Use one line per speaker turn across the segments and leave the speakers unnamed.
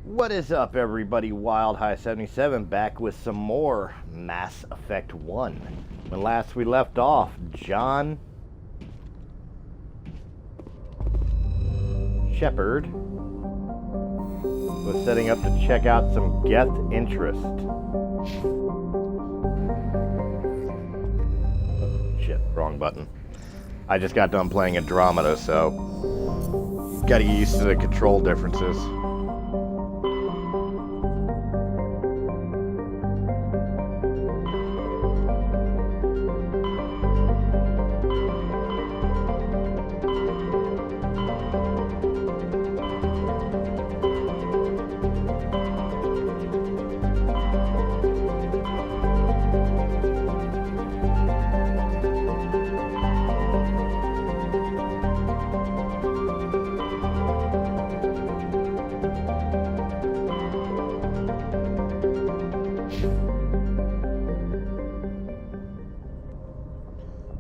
What is up, everybody? Wyldehigh77 back with some more Mass Effect 1. When last we left off, John Shepard was setting up to check out some Geth interest. Shit, wrong button. I just got done playing Andromeda, so gotta get used to the control differences.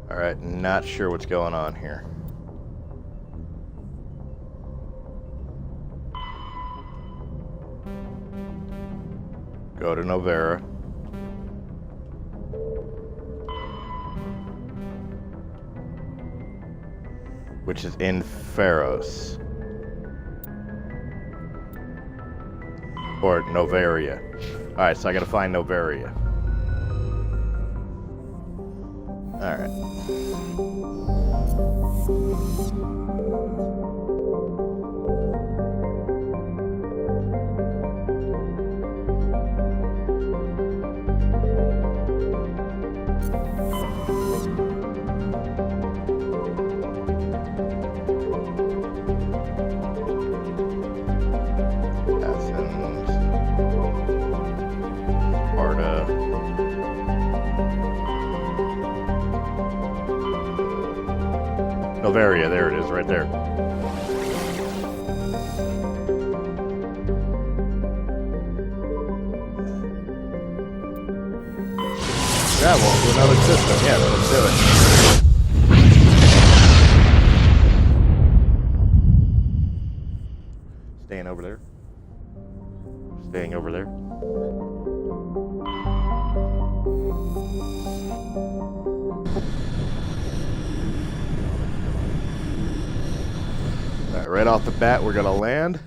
Alright, not sure what's going on here. Go to Novera. Which is in Pharos. Or Noveria. Alright, so I gotta find Noveria. Alright. Noveria, there it is, right there. Travel to another system, yeah, let's do it. Staying over there. Staying over there. Right off the bat, we're gonna land.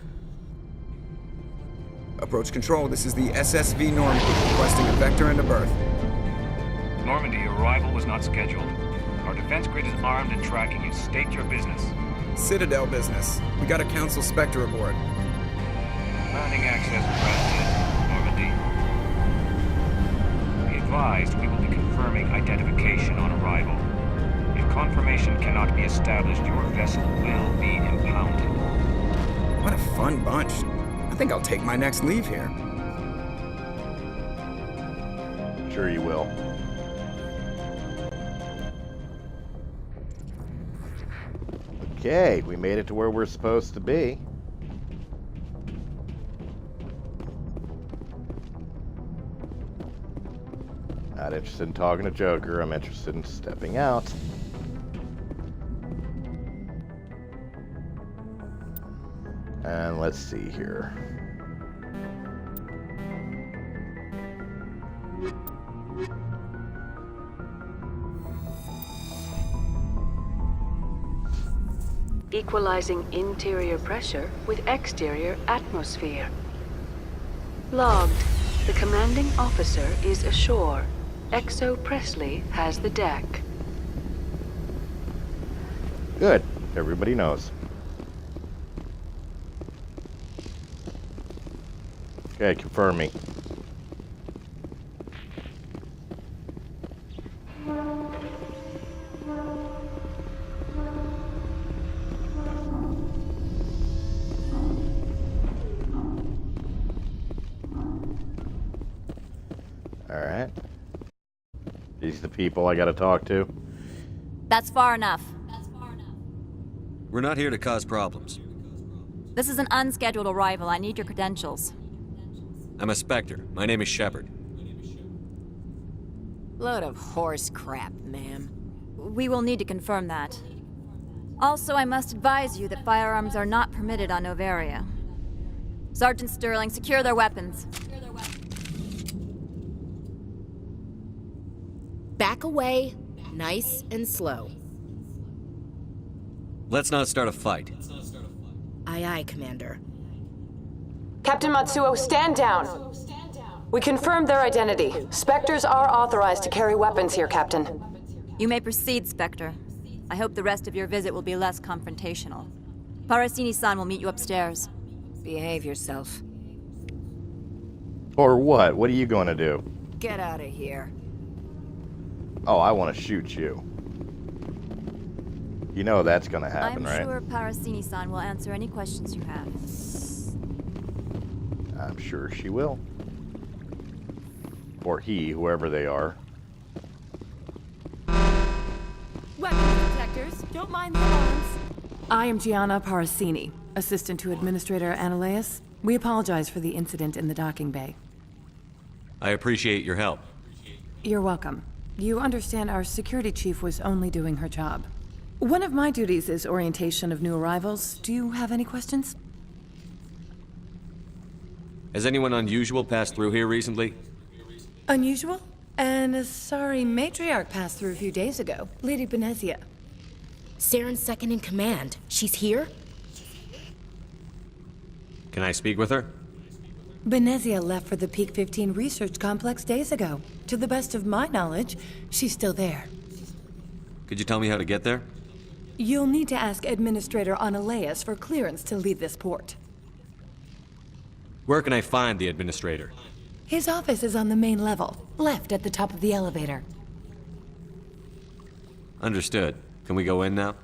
Approach control, this is the SSV Normandy, requesting a vector and a berth.
Normandy, your arrival was not scheduled. Our defense grid is armed and tracking you. State your business.
Citadel business. We got a Council Spectre aboard.
Landing access granted, Normandy. Be advised, we will be confirming identification on arrival. If confirmation cannot be established, your vessel will be impounded.
What a fun bunch. I think I'll take my next leave here.
Sure you will. Okay, we made it to where we're supposed to be. Not interested in talking to Joker, I'm interested in stepping out. And let's see here.
Equalizing interior pressure with exterior atmosphere. Logged. The commanding officer is ashore. Exo Presley has the deck.
Good. Everybody knows. Okay, confirm me. Alright. These are the people I gotta talk to.
That's far enough.
We're not here to cause problems.
This is an unscheduled arrival. I need your credentials.
I'm a Spectre. My name is Shepard.
Load of horse crap, ma'am.
We will need to confirm that. Also, I must advise you that firearms are not permitted on Noveria. Sergeant Sterling, secure their weapons.
Back away, nice and slow.
Let's not start a fight.
Aye, aye, Commander.
Captain Matsuo, stand down. We confirmed their identity. Spectres are authorized to carry weapons here, Captain.
You may proceed, Spectre. I hope the rest of your visit will be less confrontational. Parasini-san will meet you upstairs.
Behave yourself.
Or what? What are you going to do?
Get out of here.
Oh, I want to shoot you. You know that's going to happen, right?
I'm sure Parasini-san will answer any questions you have.
I'm sure she will. Or he, whoever they are.
Weapons detectors, don't mind the alarms. I am Gianna Parasini, assistant to Administrator Ananias. We apologize for the incident in the docking bay.
I appreciate your help.
You're welcome. You understand our security chief was only doing her job. One of my duties is orientation of new arrivals. Do you have any questions?
Has anyone unusual passed through here recently?
Unusual? And a sorry matriarch passed through a few days ago. Lady Benezia.
Saren's second in command. She's here?
Can I speak with her?
Benezia left for the Peak 15 research complex days ago. To the best of my knowledge, she's still there.
Could you tell me how to get there?
You'll need to ask Administrator Ananias for clearance to leave this port.
Where can I find the administrator?
His office is on the main level, left at the top of the elevator.
Understood. Can we go in now?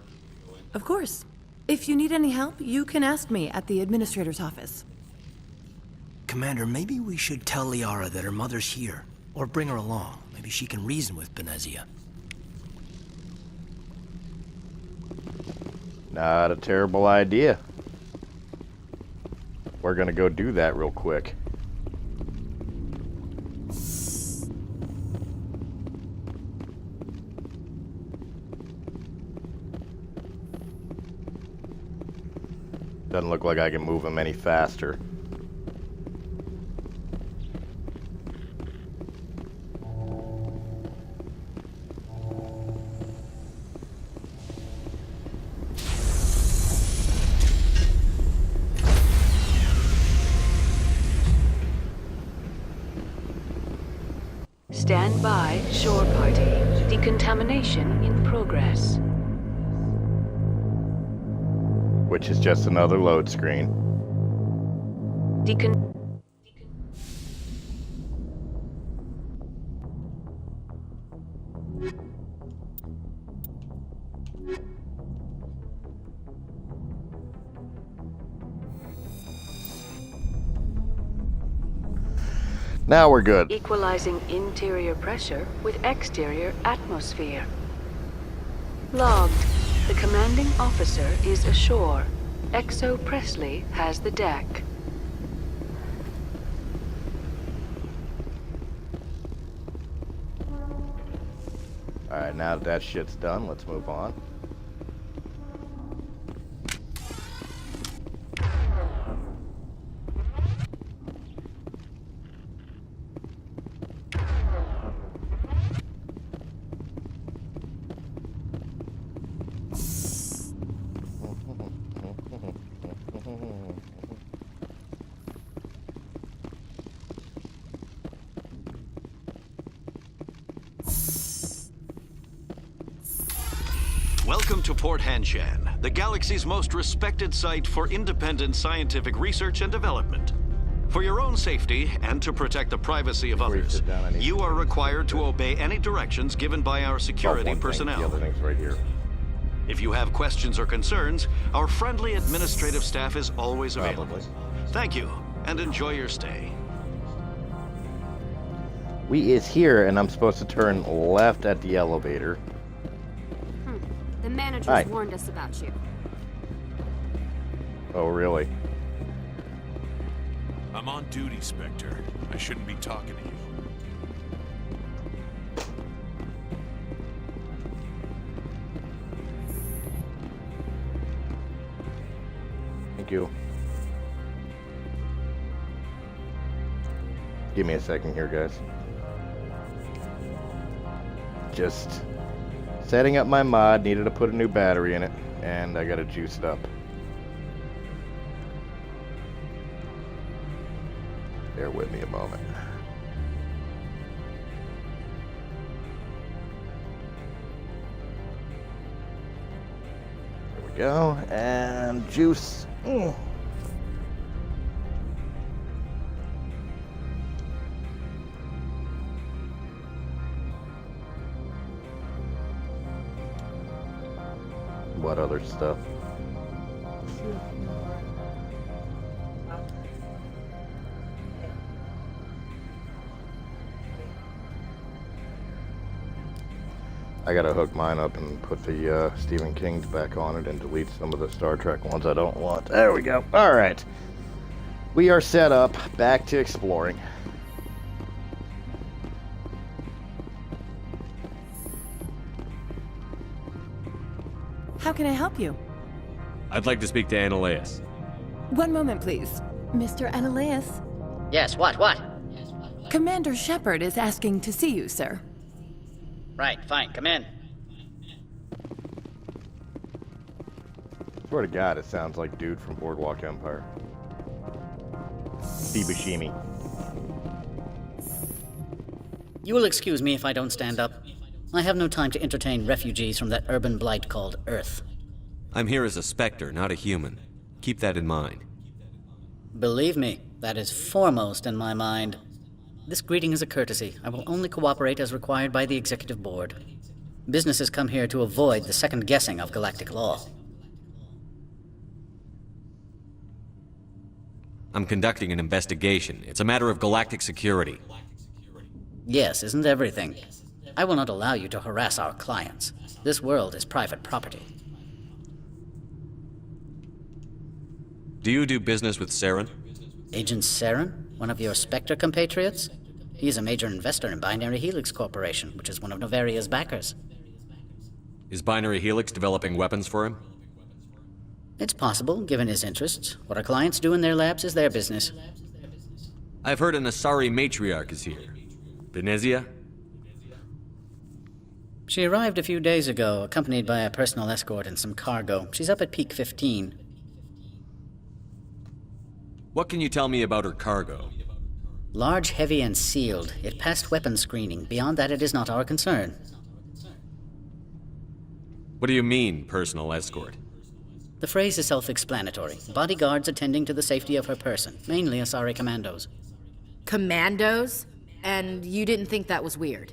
Of course. If you need any help, you can ask me at the Administrator's office.
Commander, maybe we should tell Liara that her mother's here. Or bring her along. Maybe she can reason with Benezia.
Not a terrible idea. We're gonna go do that real quick. Doesn't look like I can move him any faster.
Stand by, shore party. Decontamination in progress.
Which is just another load screen. Now we're good.
Equalizing interior pressure with exterior atmosphere. Logged. The commanding officer is ashore. Exo Presley has the deck.
Alright, now that shit's done, let's move on.
Welcome to Port Hanshan, the galaxy's most respected site for independent scientific research and development. For your own safety and to protect the privacy of others, you are required to obey any directions given by our security personnel.
The other thing's right here.
If you have questions or concerns, our friendly administrative staff is always available.
Probably.
Thank you, and enjoy your stay.
We is here, and I'm supposed to turn left at the elevator.
The manager's
Hi.
warned us about you.
Oh, really?
I'm on duty, Spectre. I shouldn't be talking to you.
Thank you. Give me a second here, guys. Just setting up my mod. Needed to put a new battery in it, and I gotta juice it up. Bear with me a moment. There we go, and juice. What other stuff? I gotta hook mine up and put the Stephen King's back on it and delete some of the Star Trek ones I don't want. There we go. All right. We are set up. Back to exploring.
How can I help you?
I'd like to speak to Annaleas.
One moment, please. Mr. Annaleas?
Yes, what?
Commander Shepard is asking to see you, sir.
Right, fine, come in.
Swear to God, it sounds like dude from Boardwalk Empire. Steve Buscemi.
You will excuse me if I don't stand up. I have no time to entertain refugees from that urban blight called Earth.
I'm here as a Spectre, not a human. Keep that in mind.
Believe me, that is foremost in my mind. This greeting is a courtesy. I will only cooperate as required by the Executive Board. Businesses come here to avoid the second guessing of galactic law.
I'm conducting an investigation. It's a matter of galactic security.
Yes, isn't everything? I will not allow you to harass our clients. This world is private property.
Do you do business with Saren?
Agent Saren? One of your Spectre compatriots? He is a major investor in Binary Helix Corporation, which is one of Novaria's backers.
Is Binary Helix developing weapons for him?
It's possible, given his interests. What our clients do in their labs is their business.
I've heard an Asari matriarch is here. Benezia?
She arrived a few days ago, accompanied by a personal escort and some cargo. She's up at Peak 15.
What can you tell me about her cargo?
Large, heavy, and sealed. It passed weapons screening. Beyond that, it is not our concern.
What do you mean, personal escort?
The phrase is self-explanatory. Bodyguards attending to the safety of her person, mainly Asari commandos.
Commandos? And you didn't think that was weird?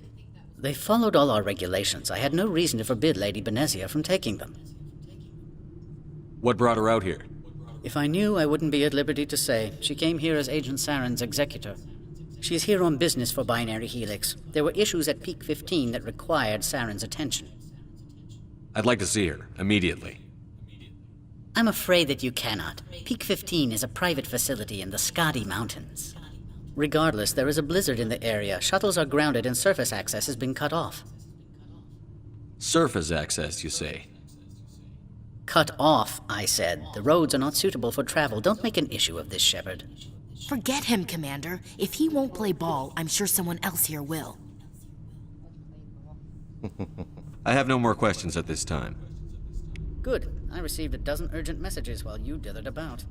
They followed all our regulations. I had no reason to forbid Lady Benezia from taking them.
What brought her out here?
If I knew, I wouldn't be at liberty to say. She came here as Agent Saren's executor. She is here on business for Binary Helix. There were issues at Peak 15 that required Saren's attention.
I'd like to see her, immediately.
I'm afraid that you cannot. Peak 15 is a private facility in the Skadi Mountains. Regardless, there is a blizzard in the area. Shuttles are grounded and surface access has been cut off.
Surface access, you say?
Cut off, I said. The roads are not suitable for travel. Don't make an issue of this, Shepard.
Forget him, Commander. If he won't play ball, I'm sure someone else here will.
I have no more questions at this time.
Good. I received a dozen urgent messages while you dithered about.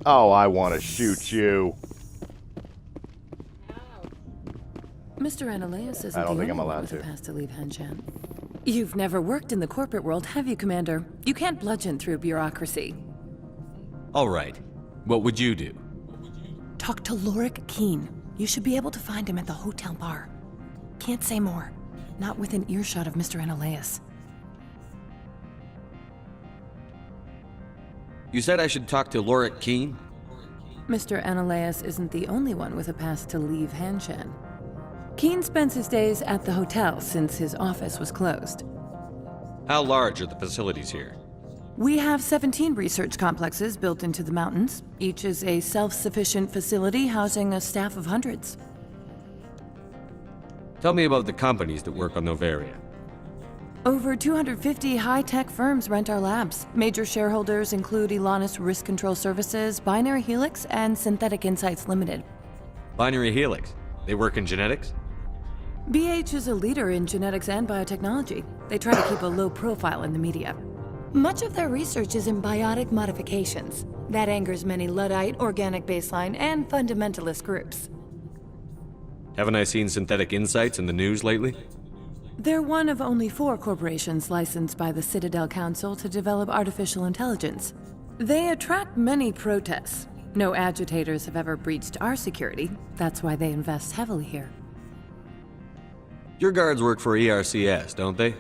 Oh, I want to shoot you.
Mr. Annaleas isn't
I don't
the
think I'm
only one
allowed
with a
to.
pass to leave Henshan. You've never worked in the corporate world, have you, Commander? You can't bludgeon through bureaucracy.
All right. What would you do?
Talk to Lorik Keen. You should be able to find him at the hotel bar. Can't say more. Not within earshot of Mr. Annaleas.
You said I should talk to Lorik Keen?
Mr. Annaleas isn't the only one with a pass to leave Hanshan. Keen spends his days at the hotel since his office was closed.
How large are the facilities here?
We have 17 research complexes built into the mountains. Each is a self-sufficient facility housing a staff of hundreds.
Tell me about the companies that work on Novaria.
Over 250 high-tech firms rent our labs. Major shareholders include Elanus Risk Control Services, Binary Helix, and Synthetic Insights Limited.
Binary Helix. They work in genetics?
BH is a leader in genetics and biotechnology. They try to keep a low profile in the media. Much of their research is in biotic modifications. That angers many Luddite, organic baseline, and fundamentalist groups.
Haven't I seen synthetic insights in the news lately?
They're one of only 4 corporations licensed by the Citadel Council to develop artificial intelligence. They attract many protests. No agitators have ever breached our security. That's why they invest heavily here.
Your guards work for ERCS, don't they?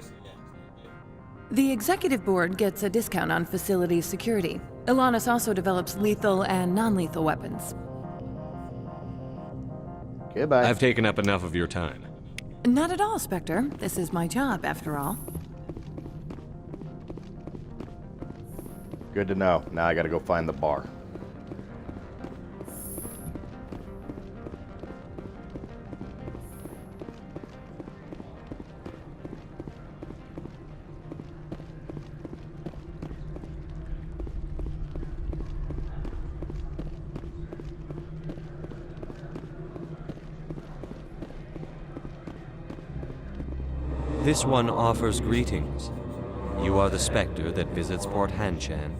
The executive board gets a discount on facility security. Ilanis also develops lethal and non-lethal weapons.
Goodbye.
I've taken up enough of your time.
Not at all, Spectre. This is my job, after all.
Good to know. Now I gotta go find the bar.
This one offers greetings. You are the Spectre that visits Port Hanshan.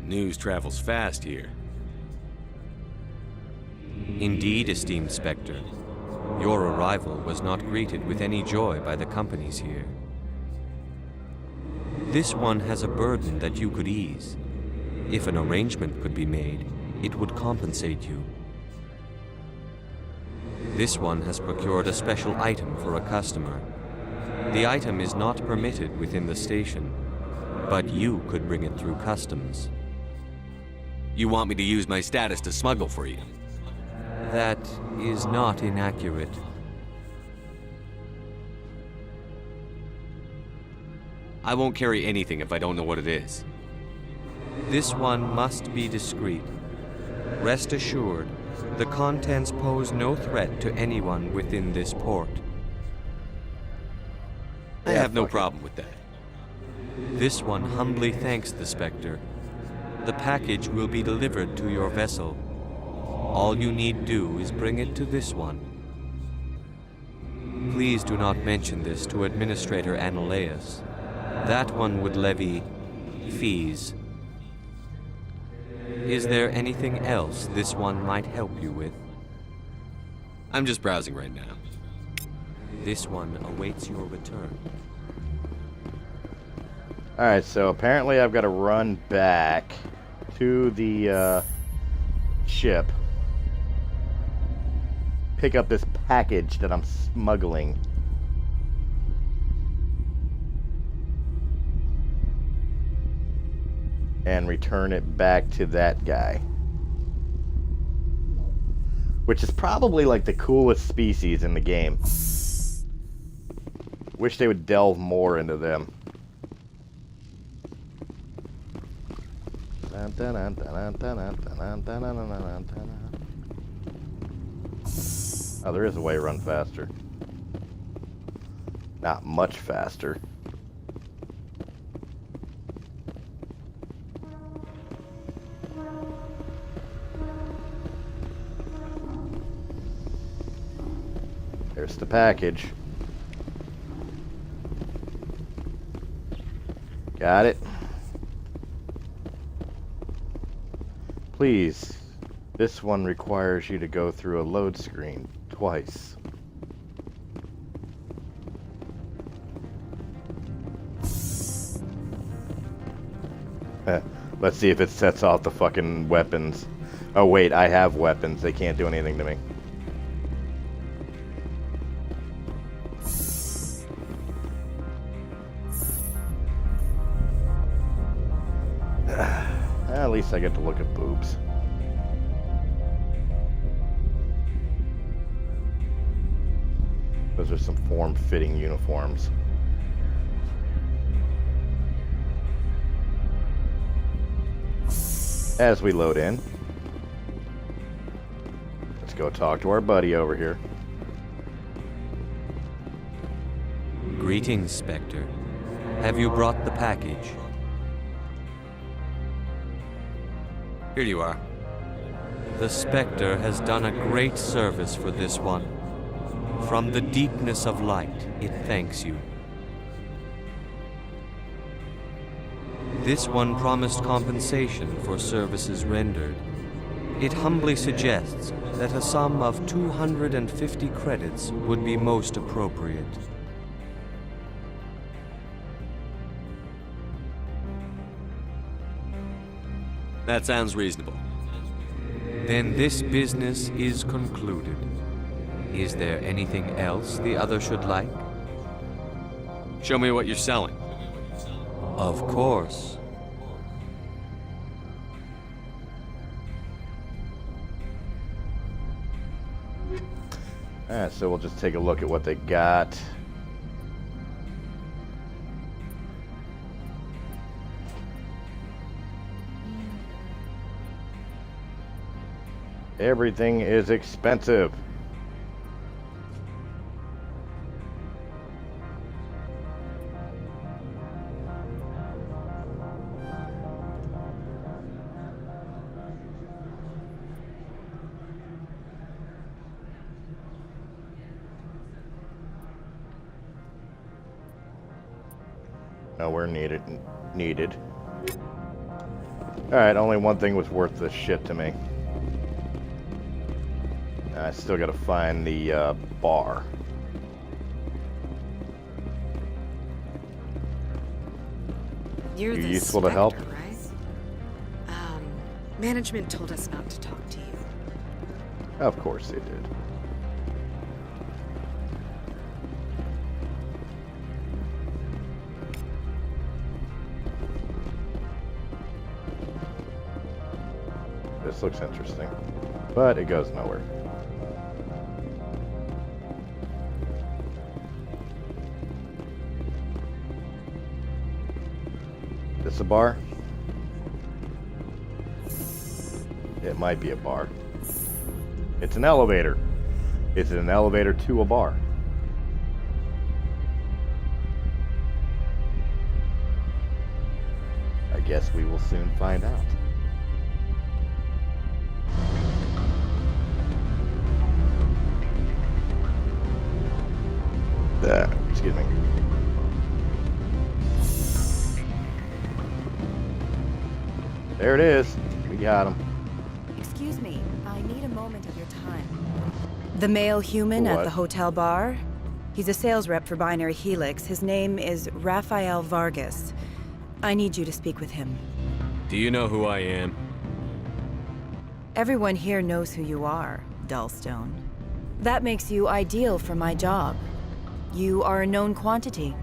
News travels fast here. Indeed, esteemed Spectre. Your arrival was not greeted with any joy by the companies here. This one has a burden that you could ease. If an arrangement could be made, it would compensate you. This one has procured a special item for a customer. The item is not permitted within the station, but you could bring it through customs. You want me to use my status to smuggle for you? That is not inaccurate. I won't carry anything if I don't know what it is. This one must be discreet. Rest assured, the contents pose no threat to anyone within this port. I have no problem with that. This one humbly thanks the Spectre. The package will be delivered to your vessel. All you need do is bring it to this one. Please do not mention this to Administrator Analaeus. That one would levy fees. Is there anything else this one might help you with? I'm just browsing right now. This one awaits your return.
Alright, so apparently I've got to run back to the ship, pick up this package that I'm smuggling. And return it back to that guy. Which is probably like the coolest species in the game. Wish they would delve more into them. Oh, there is a way to run faster. Not much faster. There's the package. Got it. Please, this one requires you to go through a load screen twice. Let's see if it sets off the fucking weapons. Oh wait, I have weapons. They can't do anything to me. At least I get to look at boobs. Those are some form-fitting uniforms. As we load in, let's go talk to our buddy over here.
Greetings, Spectre. Have you brought the package? Here you are. The Spectre has done a great service for this one. From the deepness of light, it thanks you. This one promised compensation for services rendered. It humbly suggests that a sum of 250 credits would be most appropriate.
That sounds reasonable.
Then this business is concluded. Is there anything else the other should like?
Show me what you're selling.
Of course.
Alright, so we'll just take a look at what they got. Everything is expensive. Nowhere needed. Alright, only one thing was worth this shit to me. I still gotta find the bar.
You're the
useful to help?
Spectre, right? Management told us not to talk to you.
Of course they did. This looks interesting, but it goes nowhere. This a bar? It might be a bar. It's an elevator. Is it an elevator to a bar? I guess we will soon find out. Excuse me. There it is. We got him.
Excuse me, I need a moment of your time. The male human at the hotel bar? He's a sales rep for Binary Helix. His name is Rafael Vargas. I need you to speak with him.
Do you know who I am?
Everyone here knows who you are, Dullstone. That makes you ideal for my job. You are a known quantity,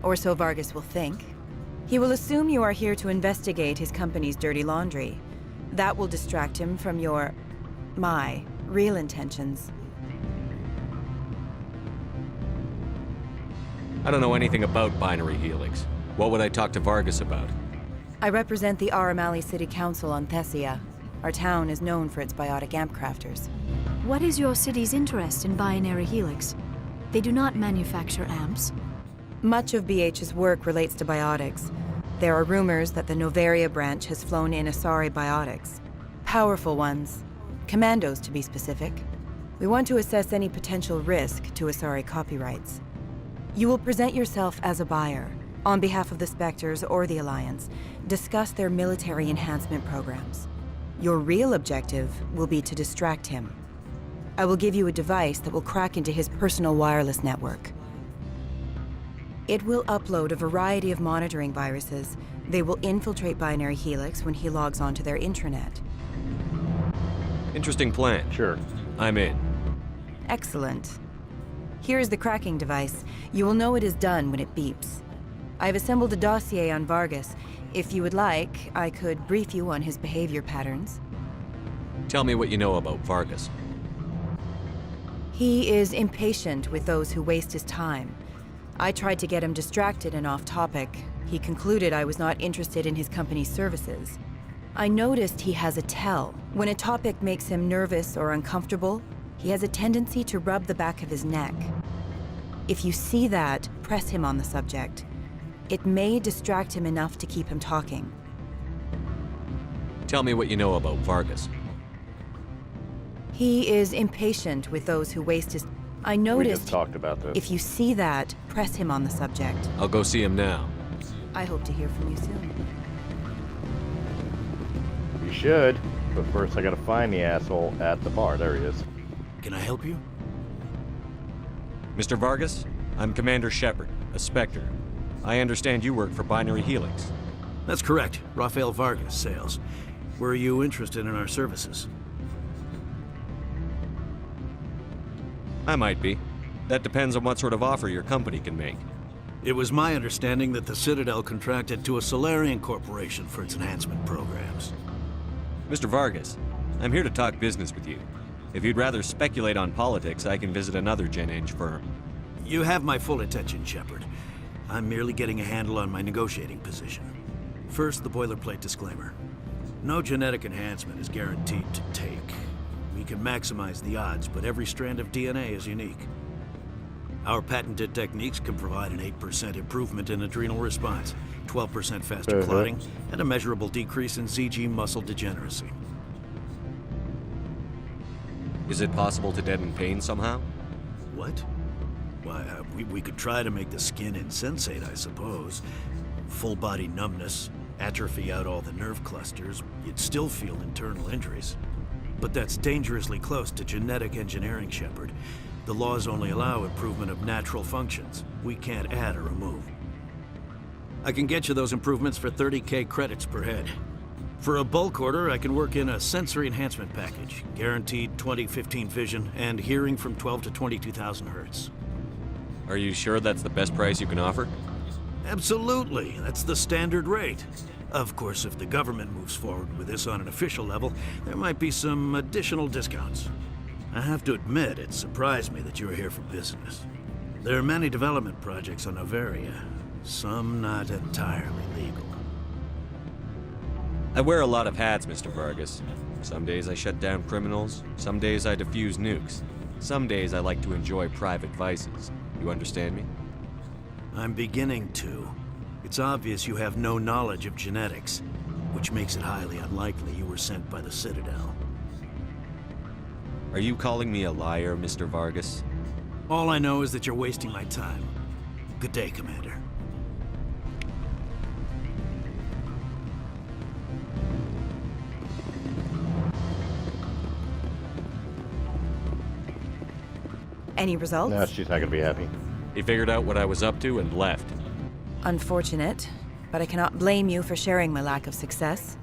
or so Vargas will think. He will assume you are here to investigate his company's dirty laundry. That will distract him from my real intentions.
I don't know anything about Binary Helix. What would I talk to Vargas about?
I represent the Aramali City Council on Thessia. Our town is known for its biotic amp crafters.
What is your city's interest in Binary Helix? They do not manufacture amps.
Much of BH's work relates to biotics. There are rumors that the Novaria branch has flown in Asari biotics. Powerful ones. Commandos, to be specific. We want to assess any potential risk to Asari copyrights. You will present yourself as a buyer, on behalf of the Spectres or the Alliance. Discuss their military enhancement programs. Your real objective will be to distract him. I will give you a device that will crack into his personal wireless network. It will upload a variety of monitoring viruses. They will infiltrate Binary Helix when he logs onto their intranet.
Interesting plan.
Sure.
I'm in.
Excellent. Here is the cracking device. You will know it is done when it beeps. I've assembled a dossier on Vargas. If you would like, I could brief you on his behavior patterns.
Tell me what you know about Vargas.
He is impatient with those who waste his time. I tried to get him distracted and off topic. He concluded I was not interested in his company's services. I noticed he has a tell. When a topic makes him nervous or uncomfortable, he has a tendency to rub the back of his neck. If you see that, press him on the subject. It may distract him enough to keep him talking.
Tell me what you know about Vargas.
He is impatient with those who waste his... I
We
noticed...
just talked about this.
If you see that, press him on the subject.
I'll go see him now.
I hope to hear from you soon.
You should, but first I gotta find the asshole at the bar. There he is.
Can I help you?
Mr. Vargas, I'm Commander Shepard, a Spectre. I understand you work for Binary Helix.
That's correct. Rafael Vargas, sales. Were you interested in our services?
I might be. That depends on what sort of offer your company can make.
It was my understanding that the Citadel contracted to a Solarian corporation for its enhancement programs.
Mr. Vargas, I'm here to talk business with you. If you'd rather speculate on politics, I can visit another Gen Eng firm.
You have my full attention, Shepard. I'm merely getting a handle on my negotiating position. First, the boilerplate disclaimer. No genetic enhancement is guaranteed to take. We can maximize the odds, but every strand of DNA is unique. Our patented techniques can provide an 8% improvement in adrenal response, 12% faster clotting, and a measurable decrease in ZG muscle degeneracy.
Is it possible to deaden pain somehow?
What? Why, we could try to make the skin insensate, I suppose. Full body numbness, atrophy out all the nerve clusters, you'd still feel internal injuries. But that's dangerously close to genetic engineering, Shepard. The laws only allow improvement of natural functions. We can't add or remove. I can get you those improvements for 30K credits per head. For a bulk order, I can work in a sensory enhancement package, guaranteed 20/15 vision, and hearing from 12 to 22,000 hertz.
Are you sure that's the best price you can offer?
Absolutely, that's the standard rate. Of course, if the government moves forward with this on an official level, there might be some additional discounts. I have to admit, it surprised me that you were here for business. There are many development projects on Noveria, some not entirely legal.
I wear a lot of hats, Mr. Vargas. Some days I shut down criminals, some days I defuse nukes. Some days I like to enjoy private vices. You understand me?
I'm beginning to. It's obvious you have no knowledge of genetics, which makes it highly unlikely you were sent by the Citadel.
Are you calling me a liar, Mr. Vargas?
All I know is that you're wasting my time. Good day, Commander.
Any results?
No, she's not gonna be happy.
He figured out what I was up to and left.
Unfortunate, but I cannot blame you for sharing my lack of success.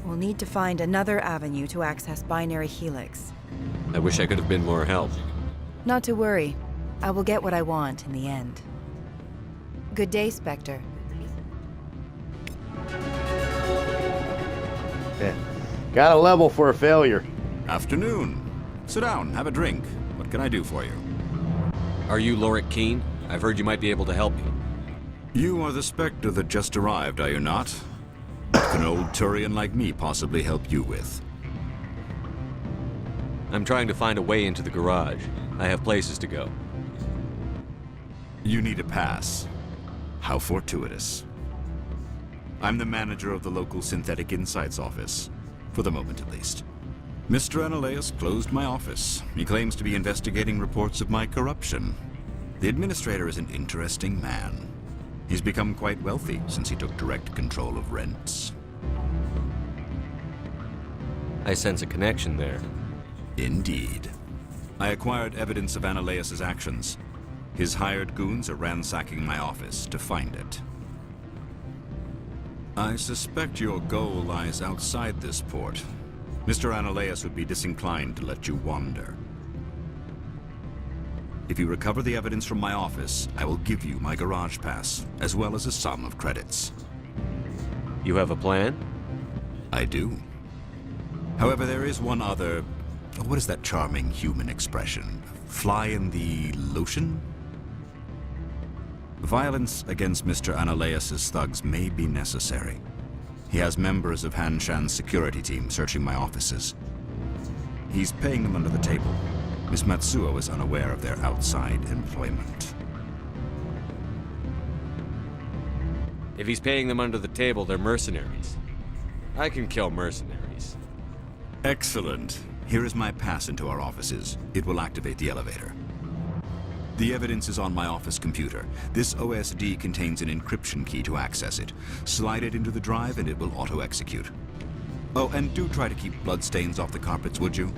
We'll need to find another avenue to access Binary Helix.
I wish I could have been more help.
Not to worry. I will get what I want in the end. Good day, Spectre.
Yeah. Got a level for a failure.
Afternoon. Sit down, have a drink. What can I do for you?
Are you Lorik Keen? I've heard you might be able to help me.
You are the Spectre that just arrived, are you not? What can old Turian like me possibly help you with?
I'm trying to find a way into the garage. I have places to go.
You need a pass. How fortuitous. I'm the manager of the local Synthetic Insights office. For the moment, at least. Mr. Analaeus closed my office. He claims to be investigating reports of my corruption. The administrator is an interesting man. He's become quite wealthy since he took direct control of rents.
I sense a connection there.
Indeed. I acquired evidence of Analaeus' actions. His hired goons are ransacking my office to find it. I suspect your goal lies outside this port. Mr. Analaeus would be disinclined to let you wander. If you recover the evidence from my office, I will give you my garage pass, as well as a sum of credits.
You have a plan?
I do. However, there is one other... What is that charming human expression? Fly in the lotion? Violence against Mr. Analaeus' thugs may be necessary. He has members of Han Shan's security team searching my offices. He's paying them under the table. Miss Matsuo is unaware of their outside employment.
If he's paying them under the table, they're mercenaries. I can kill mercenaries.
Excellent. Here is my pass into our offices. It will activate the elevator. The evidence is on my office computer. This OSD contains an encryption key to access it. Slide it into the drive and it will auto-execute. Oh, and do try to keep bloodstains off the carpets, would you?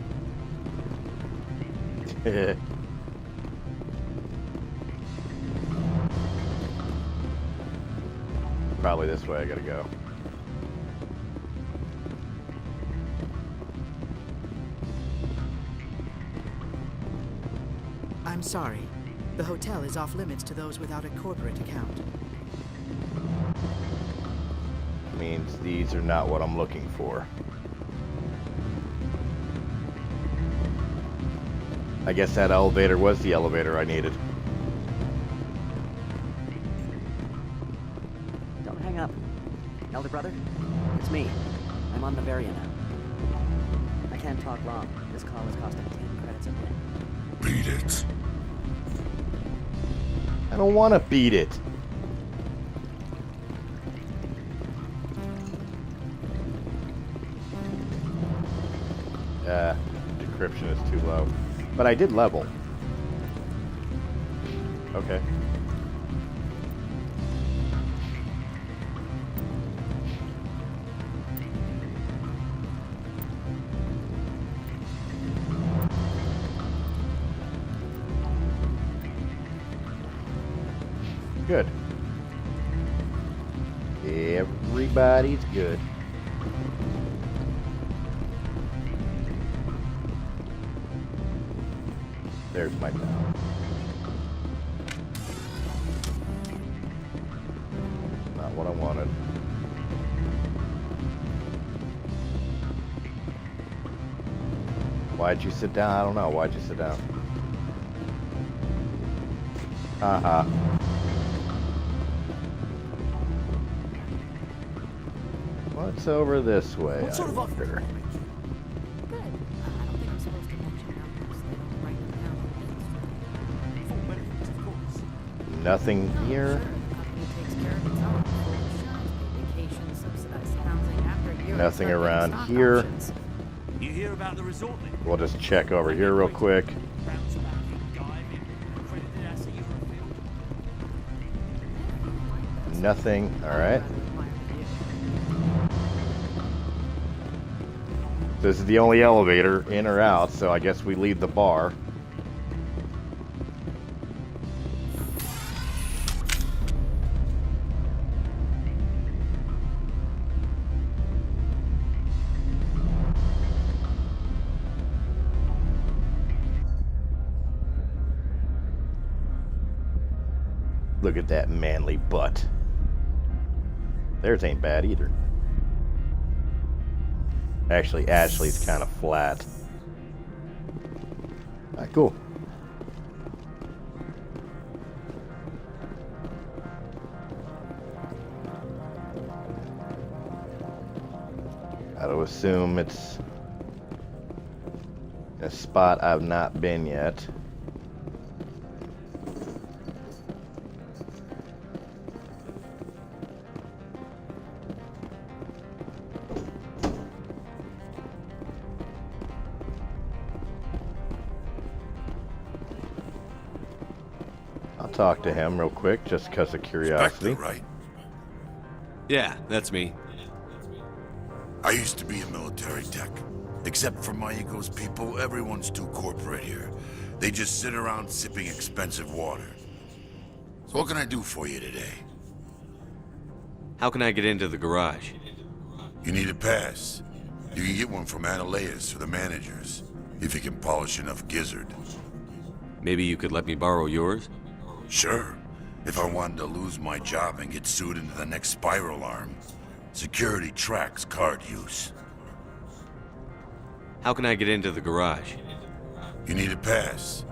Probably this way I gotta go.
I'm sorry. The hotel is off limits to those without a corporate account.
Means these are not what I'm looking for. I guess that elevator was the elevator I needed.
Don't hang up. Elder brother, it's me. I'm on Bavaria now. I can't talk long. This call is costing 10 credits a minute.
Beat it. I don't want to beat it. Decryption is too low. But I did level. Okay. Good. Everybody's good. There's my town. Not what I wanted. Why'd you sit down? I don't know. Why'd you sit down? Haha. What's over this way?
What sort of
wonder. Nothing here. Nothing around here.
You hear about the resort?
We'll just check over here real quick. Nothing. All right. This is the only elevator in or out, so I guess we leave the bar. Look at that manly butt. Theirs ain't bad either. Actually, Ashley's kind of flat. Alright, cool. I'd assume it's a spot I've not been yet. Talk to him real quick, just because of curiosity.
Spectre, right?
Yeah, that's me.
I used to be a military tech. Except for my ego's people, everyone's too corporate here. They just sit around sipping expensive water. So what can I do for you today?
How can I get into the garage?
You need a pass. You can get one from Analeas or the managers, if you can polish enough gizzard.
Maybe you could let me borrow yours?
Sure. If I wanted to lose my job and get sued into the next spiral arm. Security tracks card use.
How can I get into the garage?
You need a pass.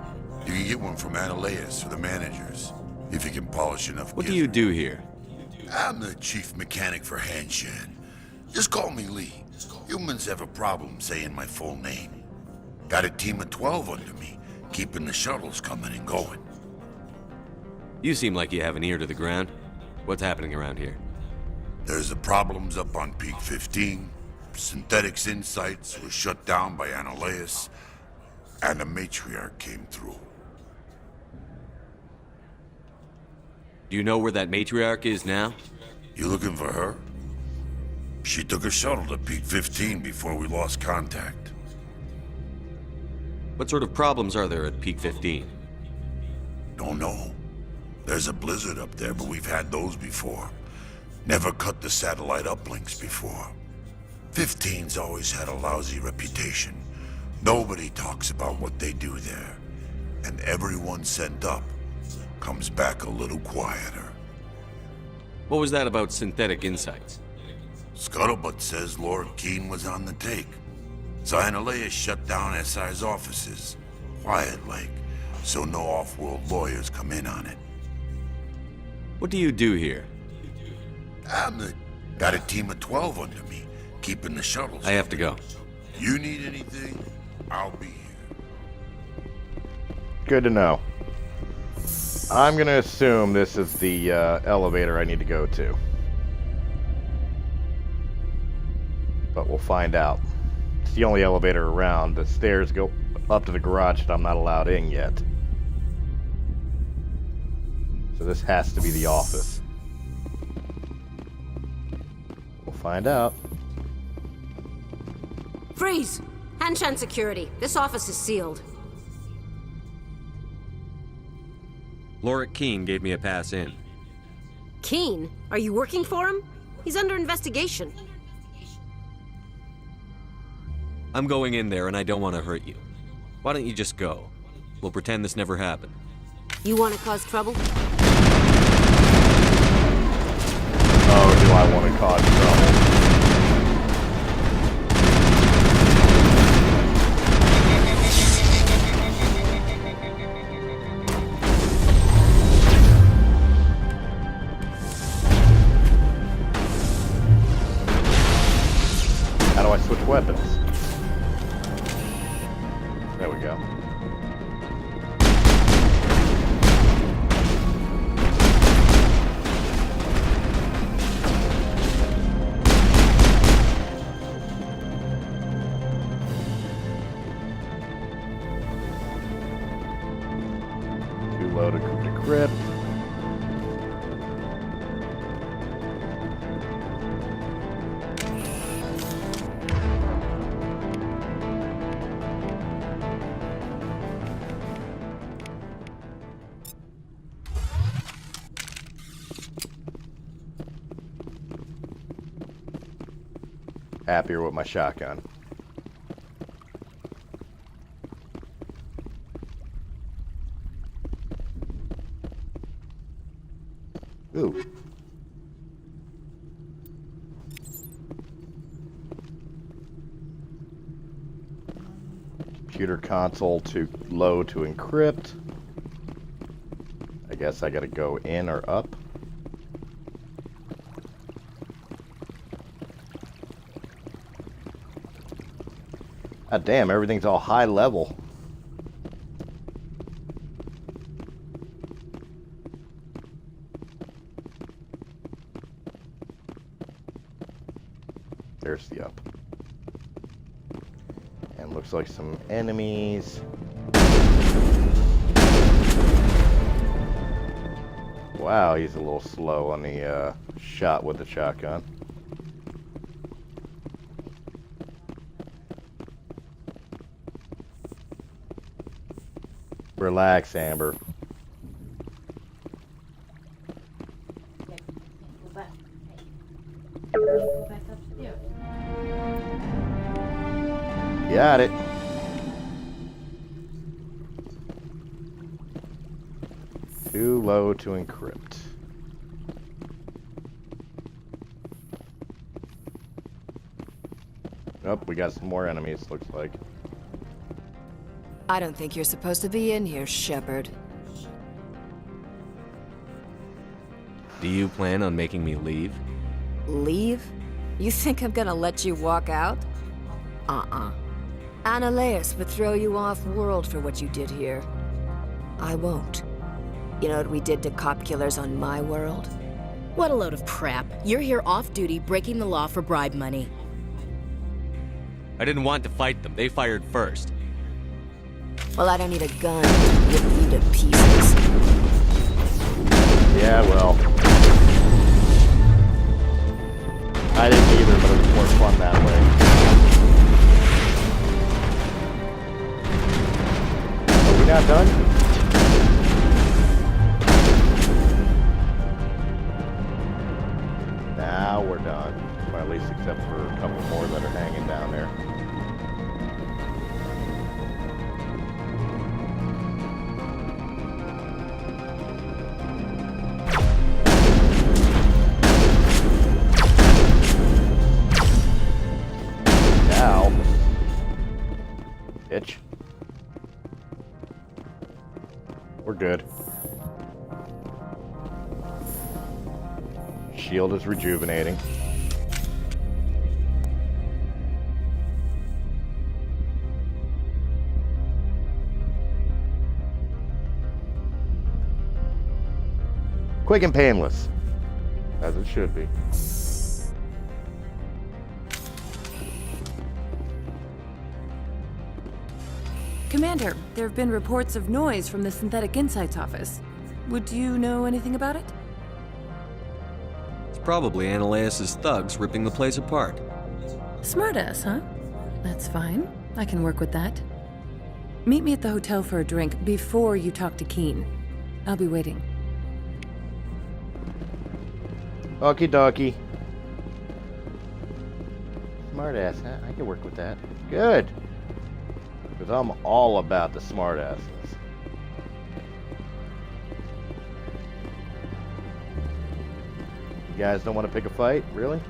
You can get one from Analeas or the managers, if you can polish enough
What do you do here?
I'm the chief mechanic for Hanshan. Just call me Lee. Humans have a problem saying my full name. Got a team of 12 under me, keeping the shuttles coming and going.
You seem like you have an ear to the ground. What's happening around here?
There's the problems up on Peak 15. Synthetics Insights was shut down by Ananias, and the matriarch came through.
Do you know where that matriarch is now?
You looking for her? She took a shuttle to Peak 15 before we lost contact.
What sort of problems are there at Peak 15?
Don't know. There's a blizzard up there, but we've had those before. Never cut the satellite uplinks before. 15's always had a lousy reputation. Nobody talks about what they do there. And everyone sent up comes back a little quieter.
What was that about Synthetic Insights?
Scuttlebutt says Lord Keene was on the take. Ananias shut down SI's offices. Quiet-like, so no off-world lawyers come in on it.
What do you do here?
Got a team of 12 under me, keeping the shuttles.
I have to go.
You need anything, I'll be here.
Good to know. I'm gonna assume this is the elevator I need to go to. But we'll find out. It's the only elevator around. The stairs go up to the garage that I'm not allowed in yet. So this has to be the office. We'll find out.
Freeze! Hanshan security. This office is sealed.
Lorick Keene gave me a pass in.
Keene? Are you working for him? He's under investigation.
I'm going in there and I don't want to hurt you. Why don't you just go? We'll pretend this never happened.
You want to cause trouble?
Oh, do I want to cause trouble? How do I switch weapons? There we go. Too low to decrypt. Happier with my shotgun. Ooh. Computer console too low to encrypt. I guess I gotta go in or up. God damn, everything's all high level. There's the up. And looks like some enemies. Wow, he's a little slow on the shot with the shotgun. Relax, Amber. Got it. Too low to encrypt. Nope, we got some more enemies, looks like.
I don't think you're supposed to be in here, Shepard.
Do you plan on making me leave?
Leave? You think I'm gonna let you walk out? Ananias would throw you off-world for what you did here. I won't. You know what we did to cop killers on my world?
What a load of crap. You're here off-duty breaking the law for bribe money.
I didn't want to fight them. They fired first.
Well, I don't need a gun to rip you to pieces.
Yeah, well. I didn't either, but it was more fun that way. Are we not done? Now we're done. Or at least except for a couple more that are hanging down there. Now, bitch. We're good. Shield is rejuvenating. Quick and painless, as it should be.
Commander, there have been reports of noise from the Synthetic Insights office. Would you know anything about it?
It's probably Ananias' thugs ripping the place apart.
Smartass, huh? That's fine. I can work with that. Meet me at the hotel for a drink before you talk to Keen. I'll be waiting.
Okie dokie. Smartass, huh? I can work with that. Good. Because I'm all about the smartasses. You guys don't want to pick a fight? Really?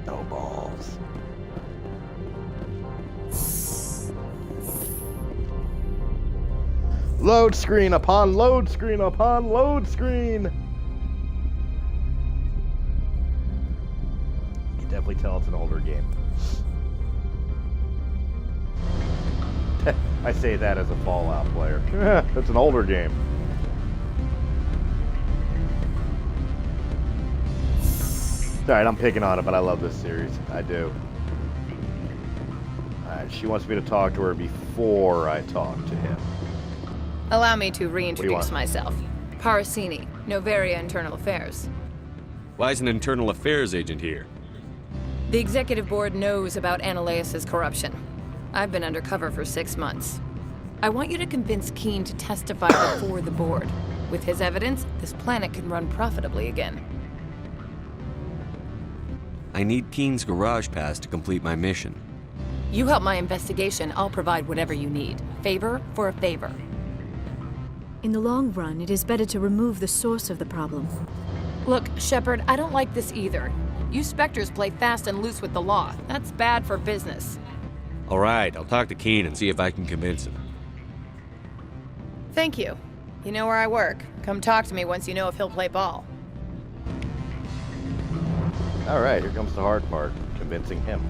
No balls. Load screen upon load screen upon load screen! You can definitely tell it's an older game. I say that as a Fallout player. It's an older game. Alright, I'm picking on it, but I love this series. I do. Alright, she wants me to talk to her before I talk to him.
Allow me to reintroduce myself. Parasini, Novaria Internal Affairs.
Why is an internal affairs agent here?
The executive board knows about Ananias' corruption. I've been undercover for 6 months. I want you to convince Keen to testify before the board. With his evidence, this planet can run profitably again.
I need Keen's garage pass to complete my mission.
You help my investigation, I'll provide whatever you need. Favor for a favor.
In the long run, it is better to remove the source of the problem.
Look, Shepard, I don't like this either. You Spectres play fast and loose with the law. That's bad for business.
All right, I'll talk to Keen and see if I can convince him.
Thank you. You know where I work. Come talk to me once you know if he'll play ball.
Alright, here comes the hard part. Convincing him.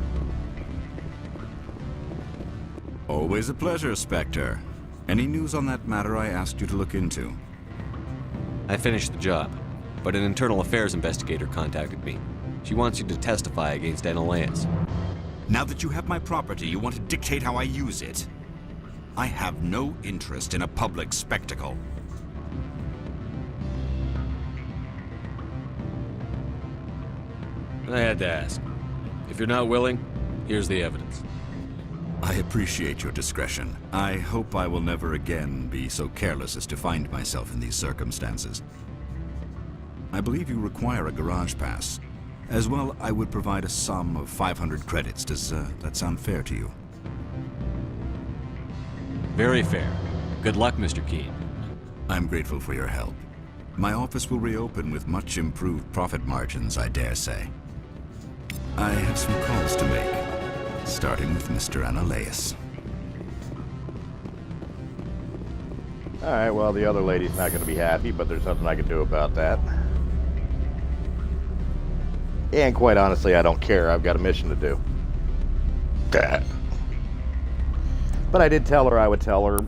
Always a pleasure, Spectre. Any news on that matter I asked you to look into?
I finished the job, but an internal affairs investigator contacted me. She wants you to testify against Ananias.
Now that you have my property, you want to dictate how I use it? I have no interest in a public spectacle.
I had to ask. If you're not willing, here's the evidence.
I appreciate your discretion. I hope I will never again be so careless as to find myself in these circumstances. I believe you require a garage pass. As well, I would provide a sum of 500 credits. Does that sound fair to you?
Very fair. Good luck, Mr. Keen.
I'm grateful for your help. My office will reopen with much improved profit margins, I dare say. I have some calls to make, starting with Mr. Ananias.
Alright, well, the other lady's not going to be happy, but there's nothing I can do about that. And quite honestly, I don't care. I've got a mission to do. But I did tell her I would tell her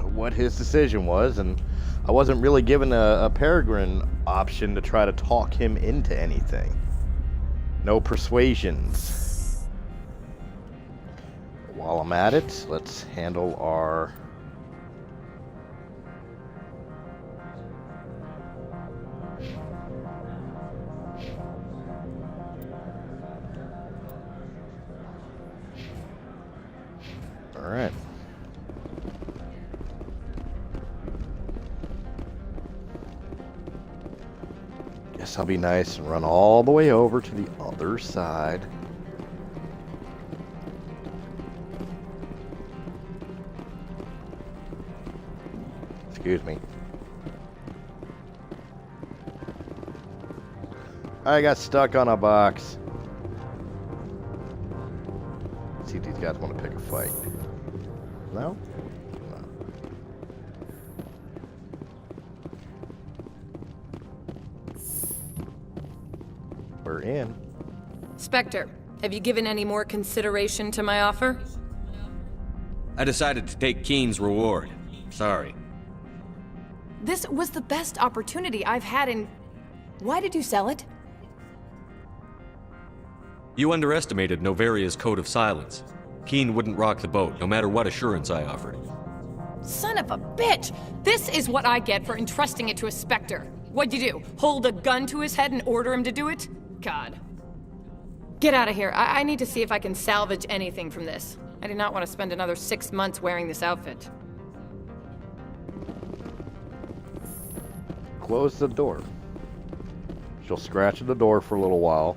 what his decision was, and I wasn't really given a Peregrine option to try to talk him into anything. No persuasions. While I'm at it, let's handle our... Alright. Guess I'll be nice and run all the way over to the other side. Excuse me. I got stuck on a box. Let's see if these guys want to pick a fight. No? No. We're in.
Spectre, have you given any more consideration to my offer?
I decided to take Keen's reward. Sorry.
This was the best opportunity I've had in... Why did you sell it?
You underestimated Novaria's code of silence. Keen wouldn't rock the boat, no matter what assurance I offered.
Son of a bitch! This is what I get for entrusting it to a Spectre. What'd you do? Hold a gun to his head and order him to do it? God. Get out of here. I need to see if I can salvage anything from this. I do not want to spend another 6 months wearing this outfit.
Close the door. She'll scratch at the door for a little while,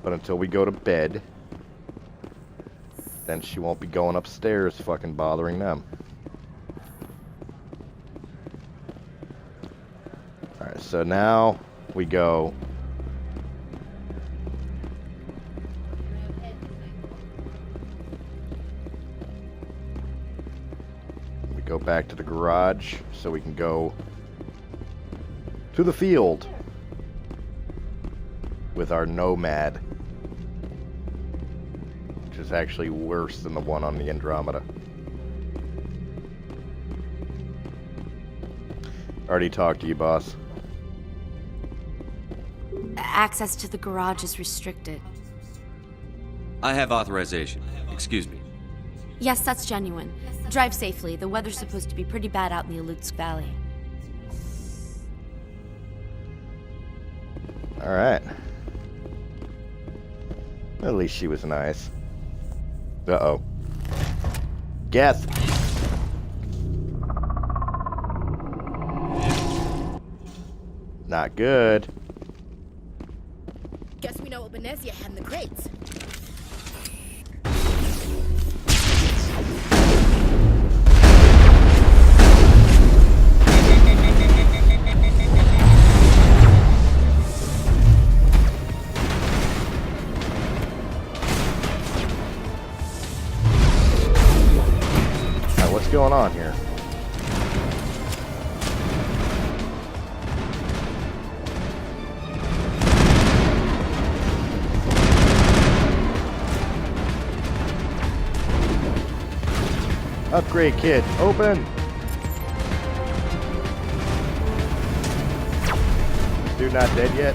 but until we go to bed, then she won't be going upstairs fucking bothering them. Alright, so now we go. We go back to the garage so we can go to the field with our Nomad. Is actually worse than the one on the Andromeda. Already talked to you, boss.
Access to the garage is restricted.
I have authorization. Excuse me.
Yes, that's genuine. Drive safely. The weather's supposed to be pretty bad out in the Alutsk Valley.
Alright. At least she was nice. Uh-oh. Guess. Not good.
Guess we know what Benezia had in the crates.
What's going on here? Upgrade kit, open! Dude not dead yet?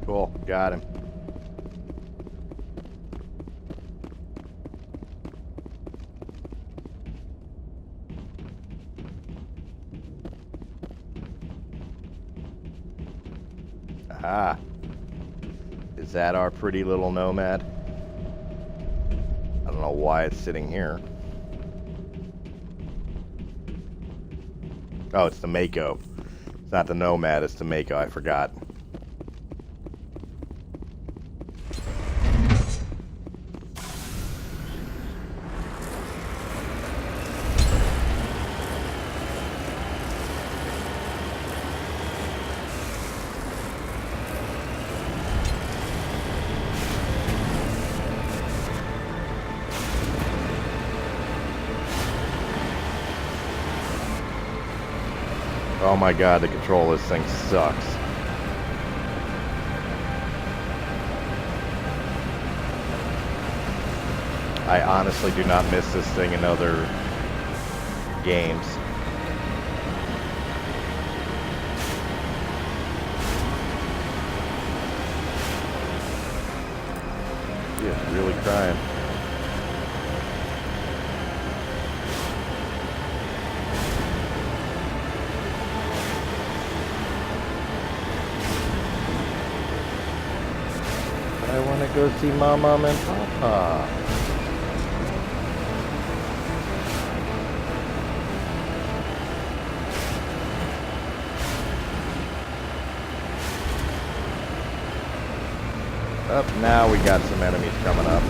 Cool, got him. Aha. Is that our pretty little Nomad? I don't know why it's sitting here. Oh, it's the Mako. It's not the Nomad, it's the Mako. I forgot. Oh my god, the control of this thing sucks. I honestly do not miss this thing in other games. He is really crying. I want to go see Mama and Papa. Up now we got some enemies coming up.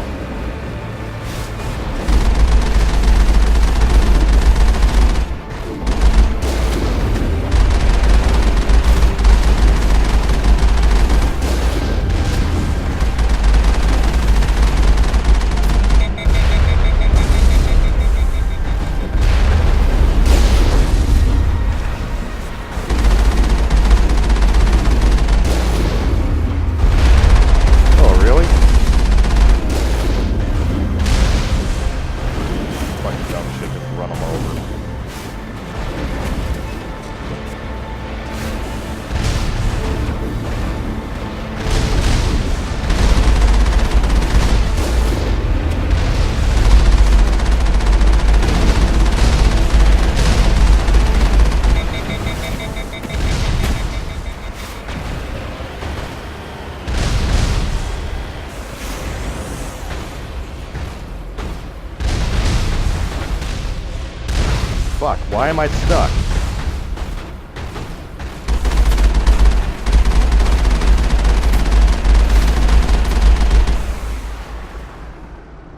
Fuck, why am I stuck?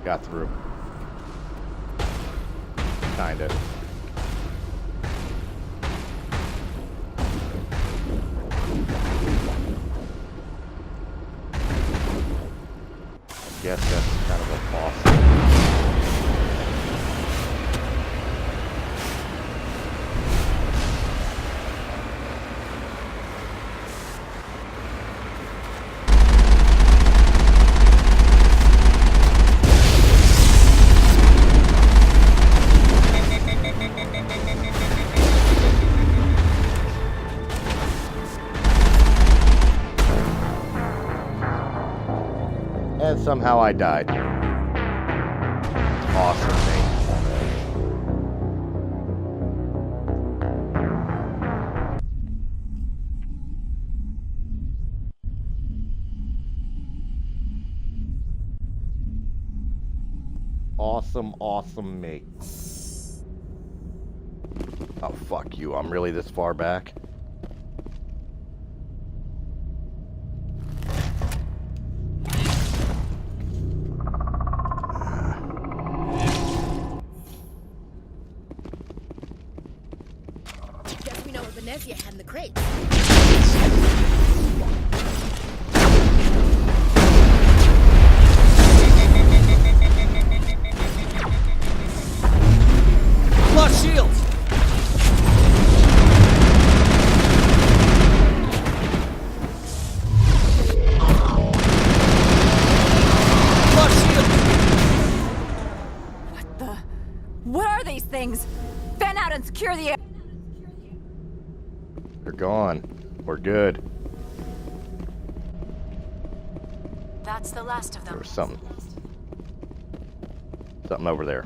Got through. Kinda. I guess that's kind of a boss. And somehow I died. Awesome, mate. Awesome, awesome, mate. Oh, fuck you. I'm really this far back?
Venezia had in the crate.
Lost shields! Lost shields!
What the? What are these things? Fan out and secure the air.
They're gone. We're good.
That's the last of them.
There was something over there.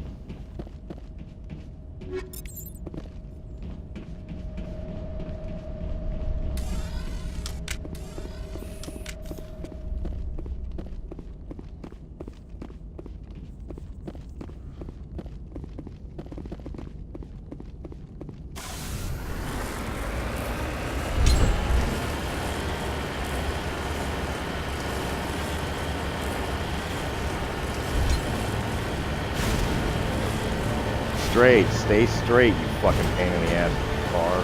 Straight, stay straight, you fucking pain in the ass car.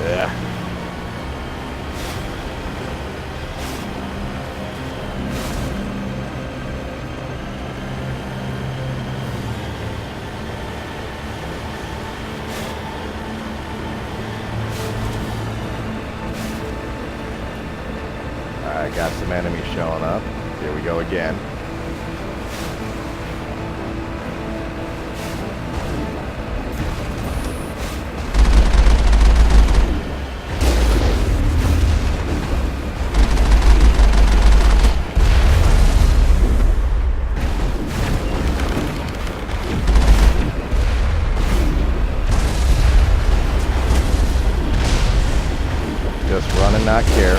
Yeah. I got some enemies showing up. Here we go again. Just run and not care.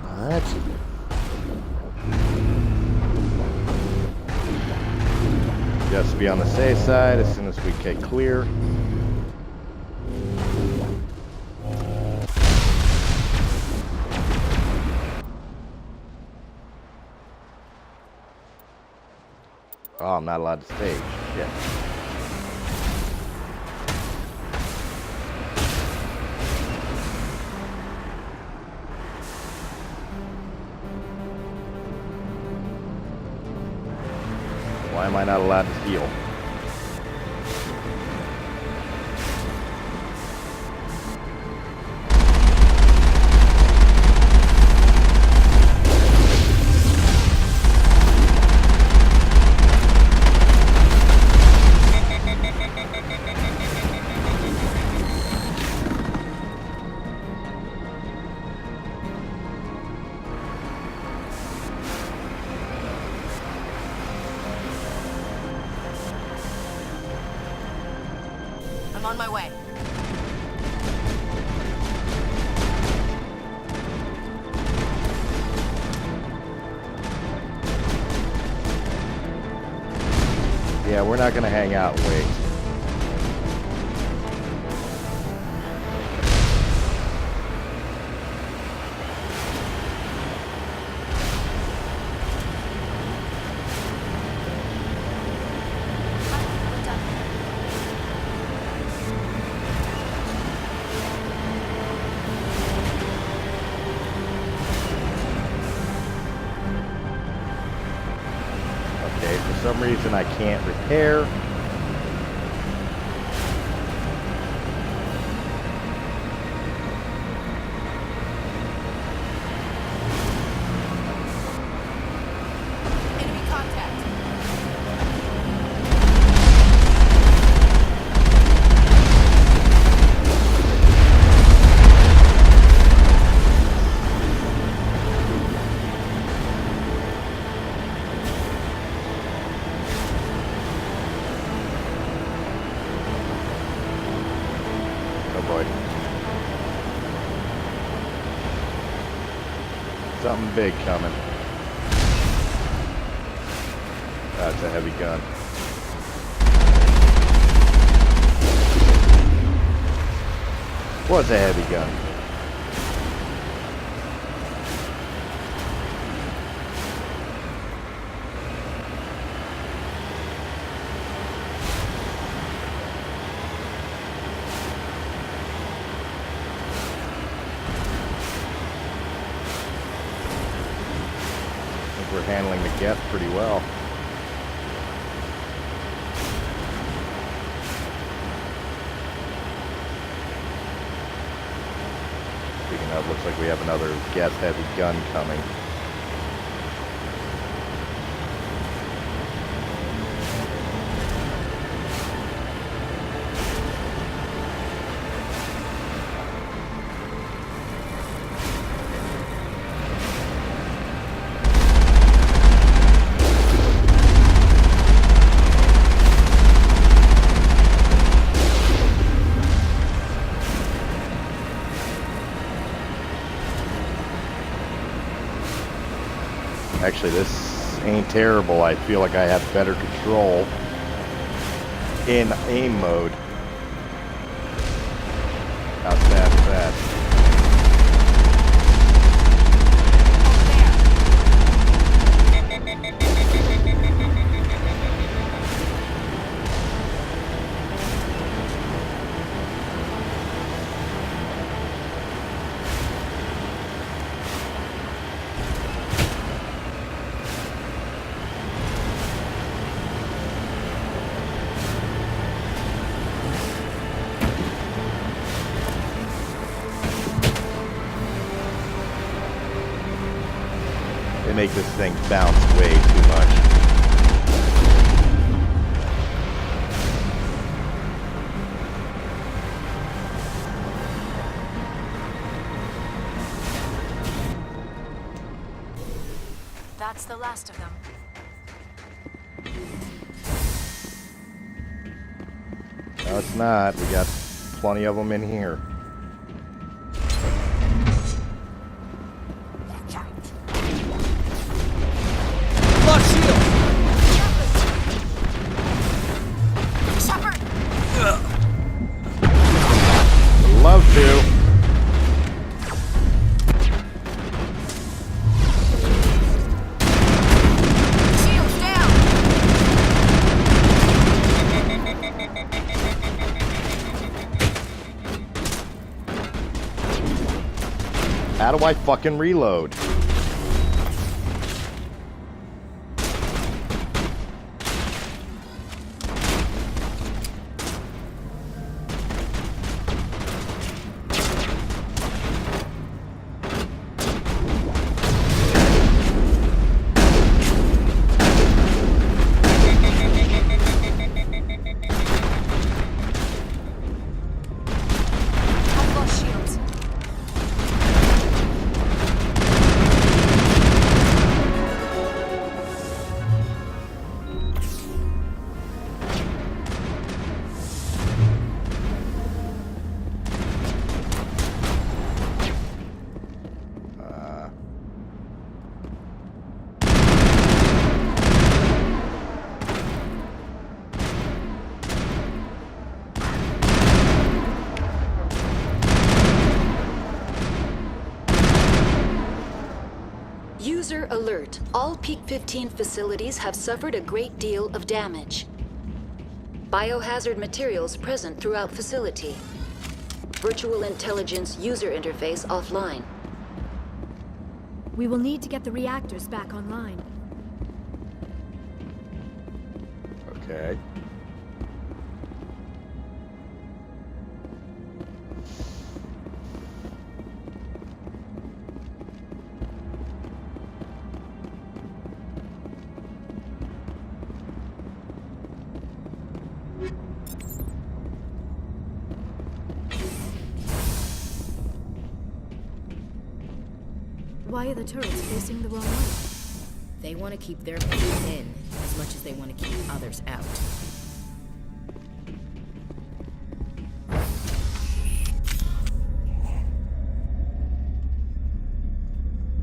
Alright. Just be on the safe side as soon as we get clear. Oh, I'm not allowed to stage. Shit. Why am I not allowed to heal?
I'm on my way.
Yeah, we're not gonna hang out and wait. Okay, for some reason I can't repair.
Enemy contact.
Oh boy. Something big coming. That's a heavy gun. Was a heavy gun. I think we're handling the geth pretty well. Speaking of, looks like we have another geth heavy gun coming. Actually, this ain't terrible. I feel like I have better control in aim mode. How's that? They make this thing bounce way too much.
That's the last of them.
No, it's not. We got plenty of them in here. Love to. How do I fucking reload?
User alert. All Peak 15 facilities have suffered a great deal of damage. Biohazard materials present throughout facility. Virtual intelligence user interface offline.
We will need to get the reactors back online.
Okay.
Why are the turrets facing the wrong way?
They want to keep their people in as much as they want to keep others out.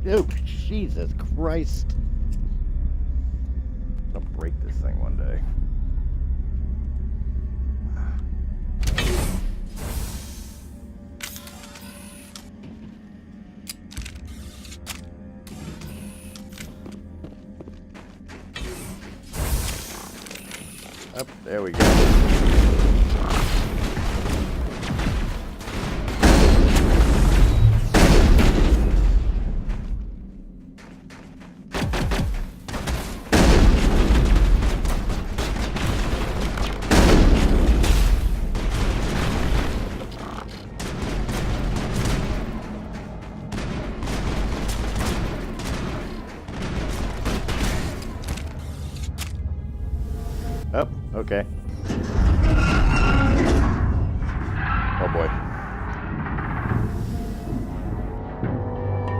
Oh, Jesus Christ. I'll break this thing one day. Up, there we go. Oh, okay. Oh boy.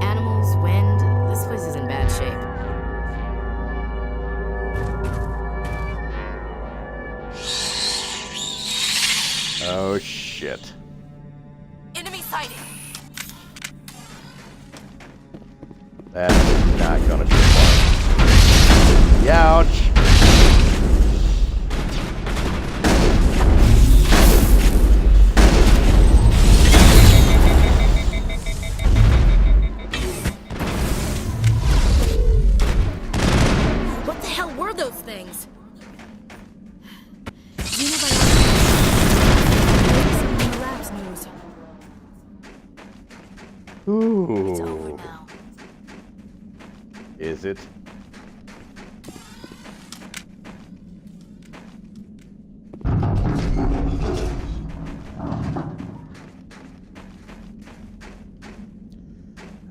Animals, wind, this place is in bad shape.
Oh shit.
Enemy sighted!
That's not gonna be fun. Youch!
What the hell were those things?
Someone in the lab's news.
Ooh.
It's over now.
Is it?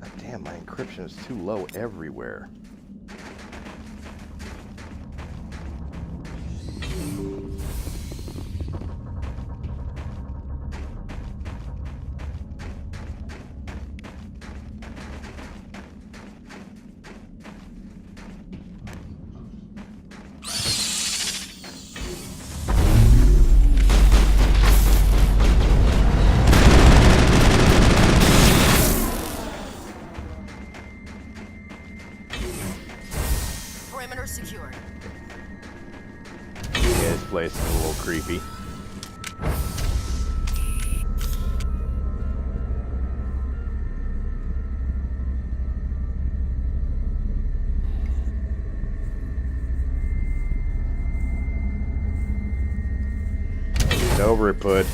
God damn, my encryption is too low everywhere.
Perimeter secured.
Yeah, this place is a little creepy. Get over it, bud.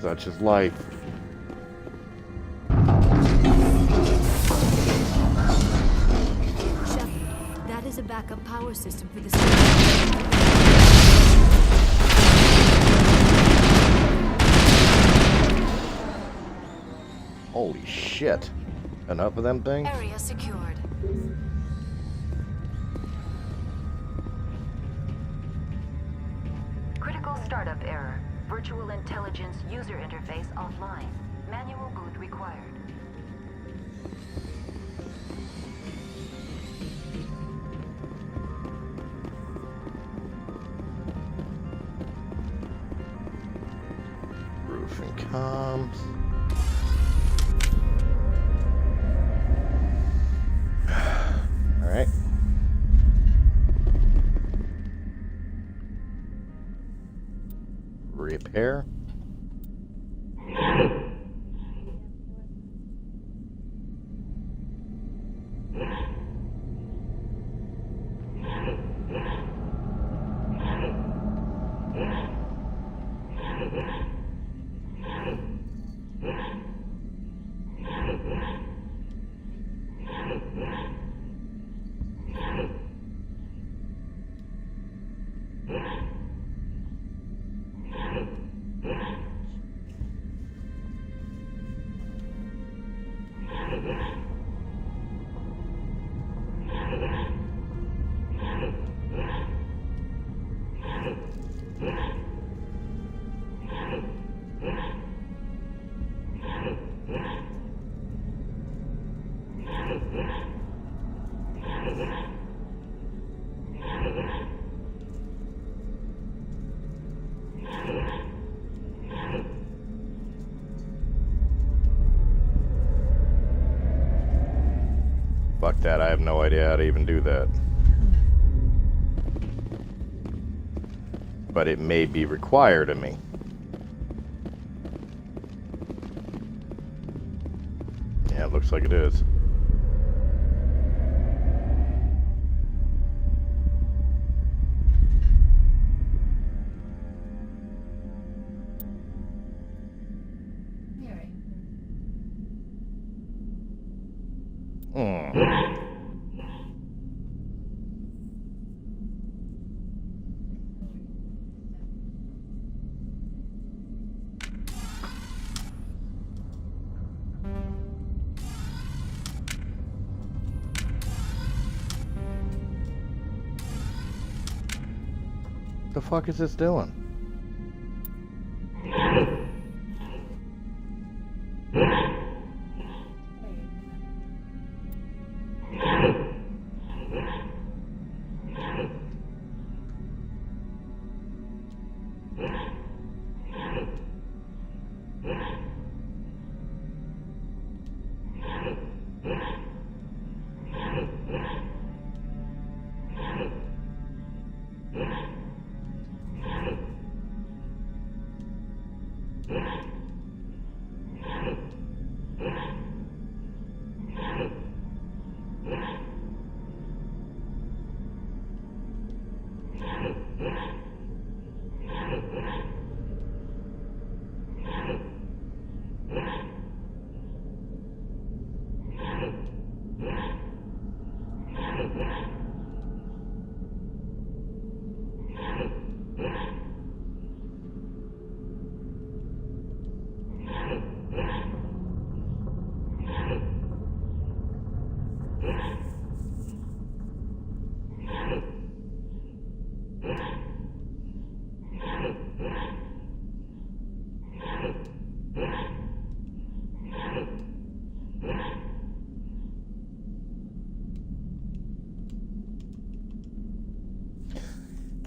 Such is life.
Chef, that is a backup power system for the
Holy shit. Enough of them things?
Area secured.
Critical startup error. Virtual intelligence user interface offline. Manual boot required.
Roof and comms. All right. Repair. Fuck that, I have no idea how to even do that. But it may be required of me. Yeah, it looks like it is. What the fuck is this doing?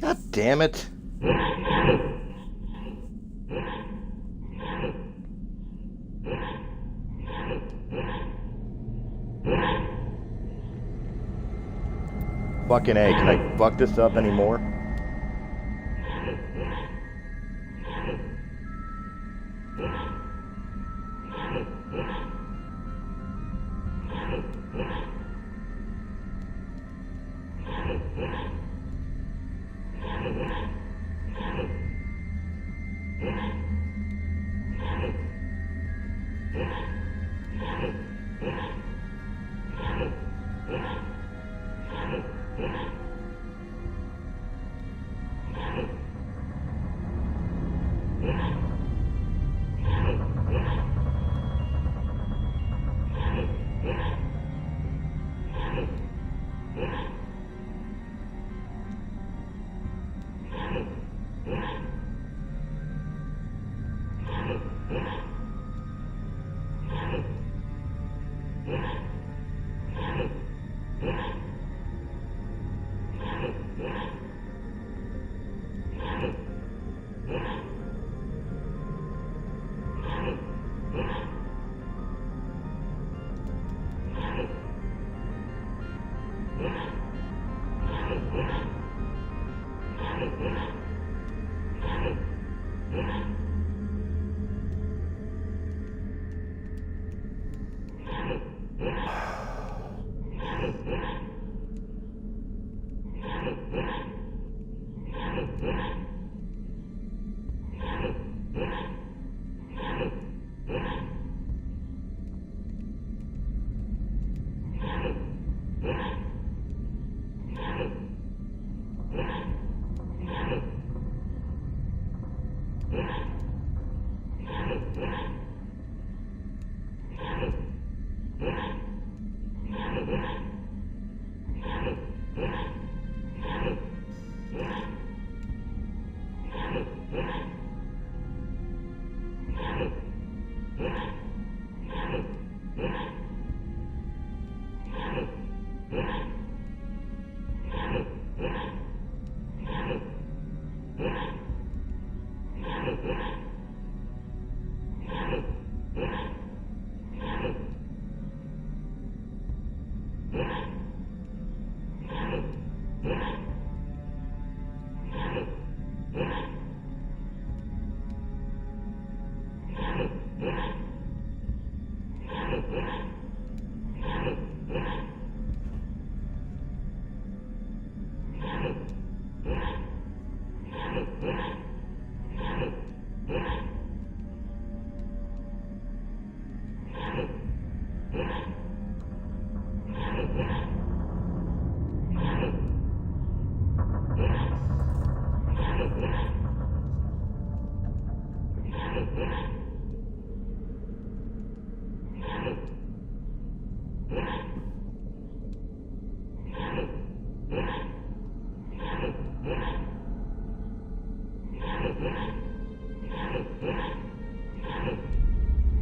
God damn it. Fucking A, can I fuck this up anymore?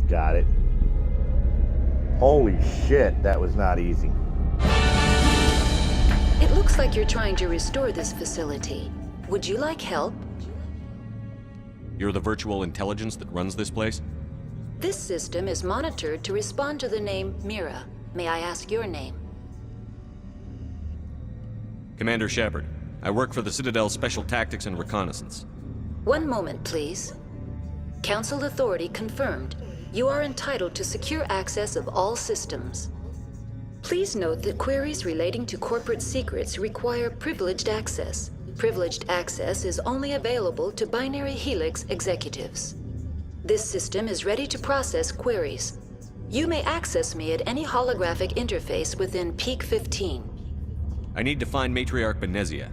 Got it. Holy shit, that was not easy.
It looks like you're trying to restore this facility. Would you like help?
You're the virtual intelligence that runs this place?
This system is monitored to respond to the name Mira. May I ask your name?
Commander Shepard. I work for the Citadel Special Tactics and Reconnaissance.
One moment, please. Council authority confirmed. You are entitled to secure access of all systems. Please note that queries relating to corporate secrets require privileged access. Privileged access is only available to Binary Helix executives. This system is ready to process queries. You may access me at any holographic interface within Peak 15.
I need to find Matriarch Benezia.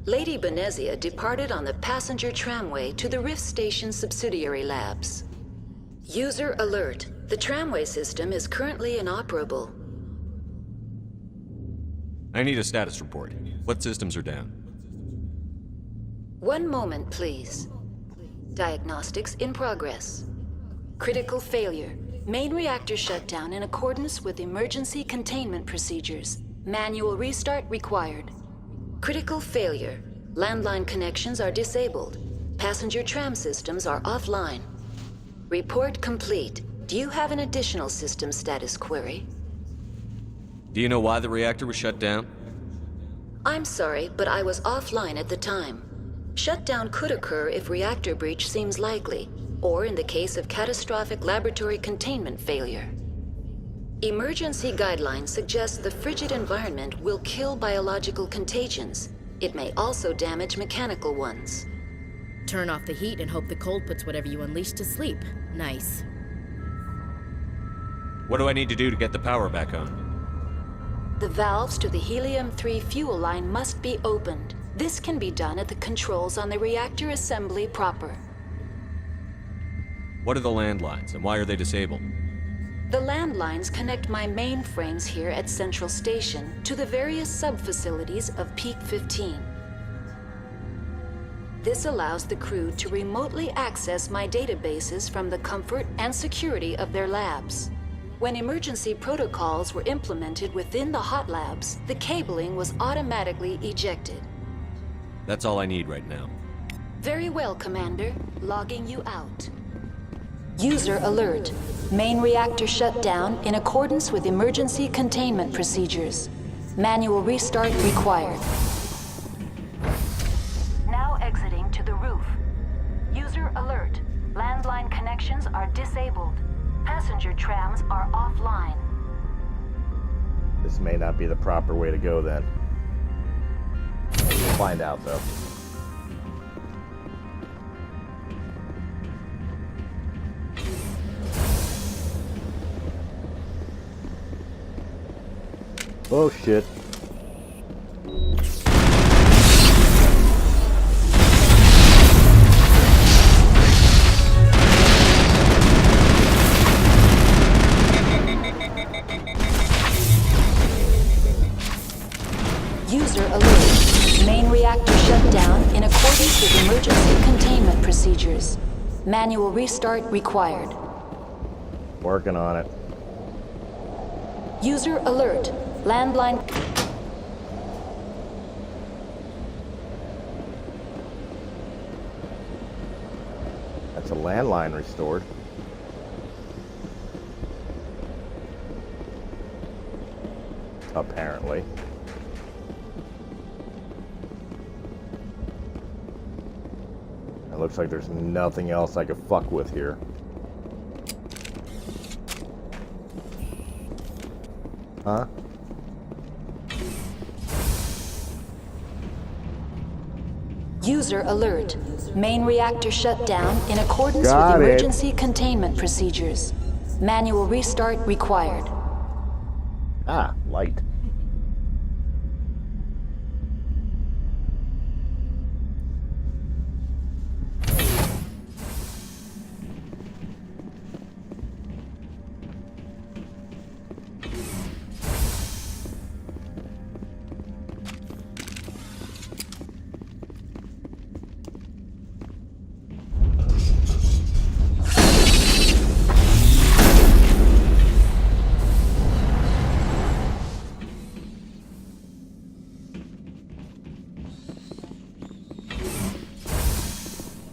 Lady Benezia departed on the passenger tramway to the Rift Station subsidiary labs. User alert. The tramway system is currently inoperable.
I need a status report. What systems are down?
One moment, please. Diagnostics in progress. Critical failure. Main reactor shut down in accordance with emergency containment procedures. Manual restart required. Critical failure. Landline connections are disabled. Passenger tram systems are offline. Report complete. Do you have an additional system status query?
Do you know why the reactor was shut down?
I'm sorry, but I was offline at the time. Shutdown could occur if reactor breach seems likely, or in the case of catastrophic laboratory containment failure. Emergency guidelines suggest the frigid environment will kill biological contagions. It may also damage mechanical ones.
Turn off the heat and hope the cold puts whatever you unleash to sleep. Nice.
What do I need to do to get the power back on?
The valves to the helium-3 fuel line must be opened. This can be done at the controls on the reactor assembly proper.
What are the landlines, and why are they disabled?
The landlines connect my mainframes here at Central Station to the various sub-facilities of Peak 15. This allows the crew to remotely access my databases from the comfort and security of their labs. When emergency protocols were implemented within the hot labs, the cabling was automatically ejected.
That's all I need right now.
Very well, Commander. Logging you out. User alert. Main reactor shut down in accordance with emergency containment procedures. Manual restart required. Now exiting to the roof. User alert. Landline connections are disabled. Passenger trams are offline.
This may not be the proper way to go then. We'll find out though. Oh shit.
User alert. Main reactor shut down in accordance with emergency containment procedures. Manual restart required.
Working on it.
User alert. Landline.
That's a landline restored. Apparently. It looks like there's nothing else I could fuck with here. Huh?
User alert. Main reactor shut down in accordance
Got
with
it.
emergency containment procedures. Manual restart required.
Ah, light.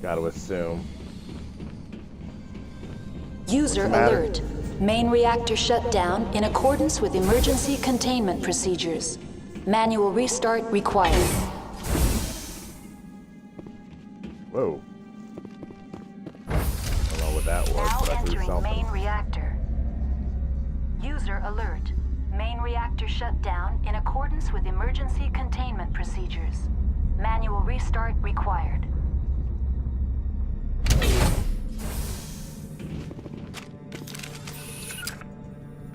Gotta assume.
User alert. Main reactor shut down in accordance with emergency containment procedures. Manual restart required.
Whoa. I don't know what that was,
Now
but I threw
entering
something.
main reactor. User alert. Main reactor shut down in accordance with emergency containment procedures. Manual restart required.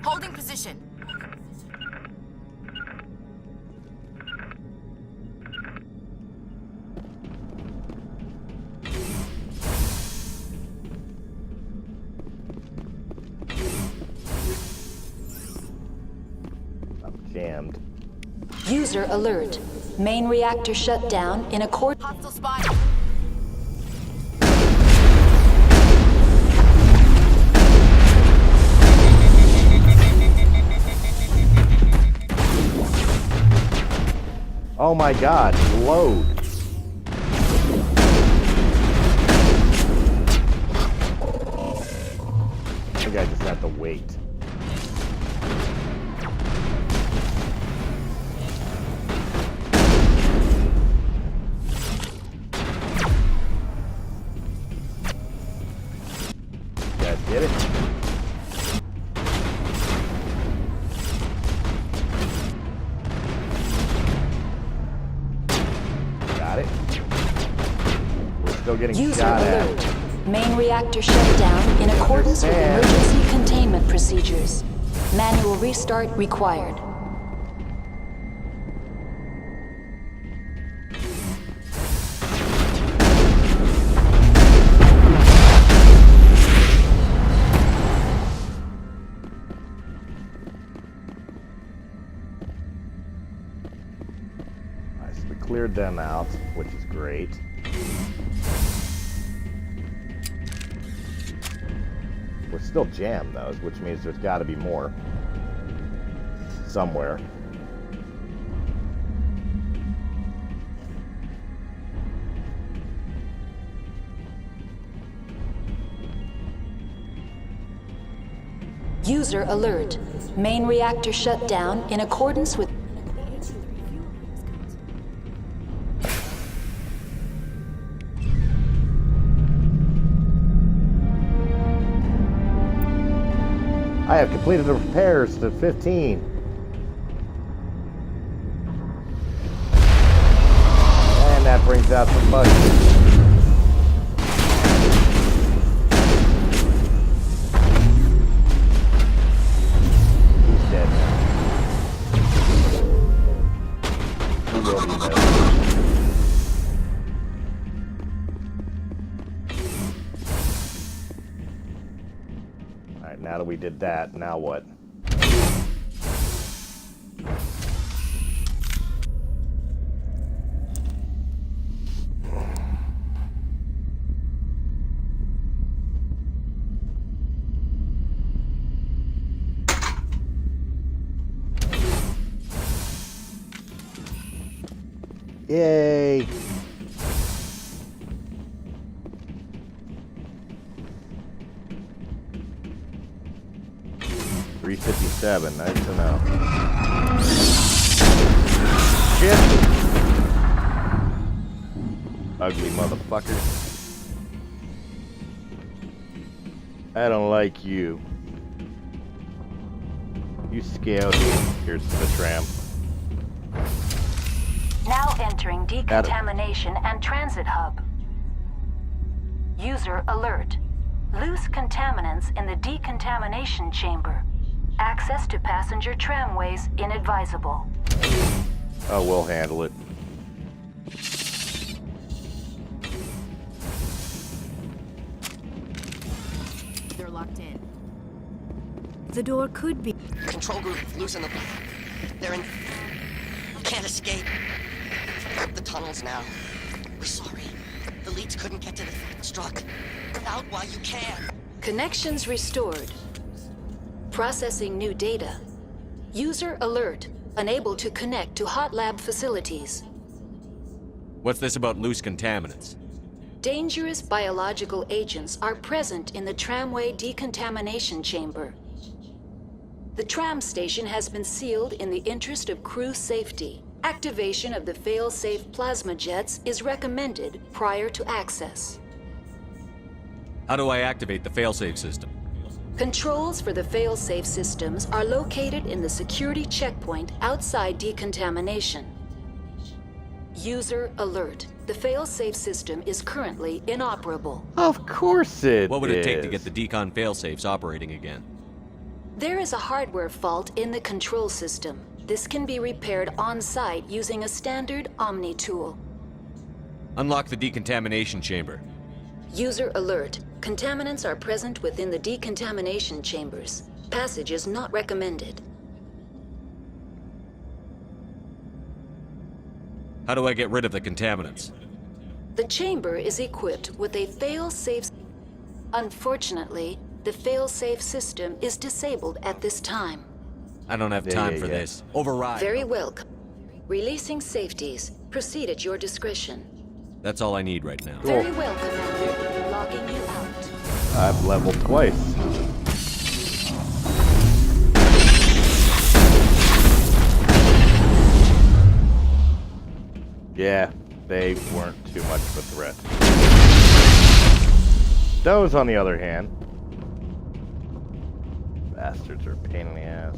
Holding position.
I'm jammed.
User alert. Main reactor shut down in accordance.
Hostile spot.
Oh my god, load. I think I just have to wait. still getting
User
shot
alert.
at.
Main reactor shut down in accordance with emergency containment procedures. Manual restart required.
Alright, so we cleared them out, which is great. We're still jammed, though, which means there's got to be more somewhere.
User alert. Main reactor shut down in accordance with...
I have completed the repairs to 15. And that brings out some bugs. He's dead now. He will be dead. Alright, now that we did that, now what? Yay! $357, nice to know. Shit! Ugly motherfucker. I don't like you. You scaled me. Here's the tram.
Now entering decontamination and transit hub. User alert. Loose contaminants in the decontamination chamber. Access to passenger tramways inadvisable.
Oh, we'll handle it.
They're locked in.
The door could be...
Control group, loosen the... They're in... Can't escape. The tunnels now. We're sorry. The leads couldn't get to the struck. Out while you can.
Connections restored. Processing new data. User alert. Unable to connect to hot lab facilities.
What's this about loose contaminants?
Dangerous biological agents are present in the tramway decontamination chamber. The tram station has been sealed in the interest of crew safety. Activation of the fail-safe plasma jets is recommended prior to access.
How do I activate the failsafe system?
Controls for the fail-safe systems are located in the security checkpoint outside decontamination. User alert. The fail-safe system is currently inoperable.
Of course it is.
What would it take to get the decon failsafes operating again?
There is a hardware fault in the control system. This can be repaired on-site using a standard Omni tool.
Unlock the decontamination chamber.
User alert. Contaminants are present within the decontamination chambers. Passage is not recommended.
How do I get rid of the contaminants?
The chamber is equipped with a fail-safe... Unfortunately, the fail-safe system is disabled at this time.
I don't have time for this. Override.
Very well. Releasing safeties. Proceed at your discretion.
That's all I need right now.
Very well, Commander. Logging you out.
I've leveled twice. Yeah, they weren't too much of a threat. Those, on the other hand, bastards are a pain in the ass.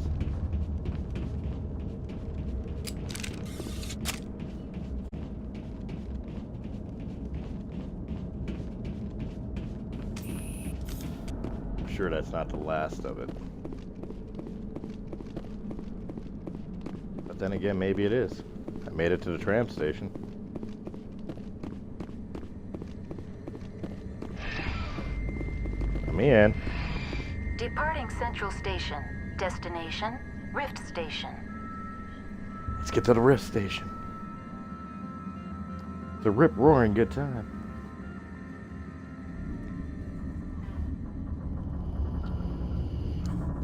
sure that's not the last of it. But then again, maybe it is. I made it to the tram station. Let me in.
Departing Central Station. Destination, Rift Station.
Let's get to the Rift Station. It's a rip-roaring good time.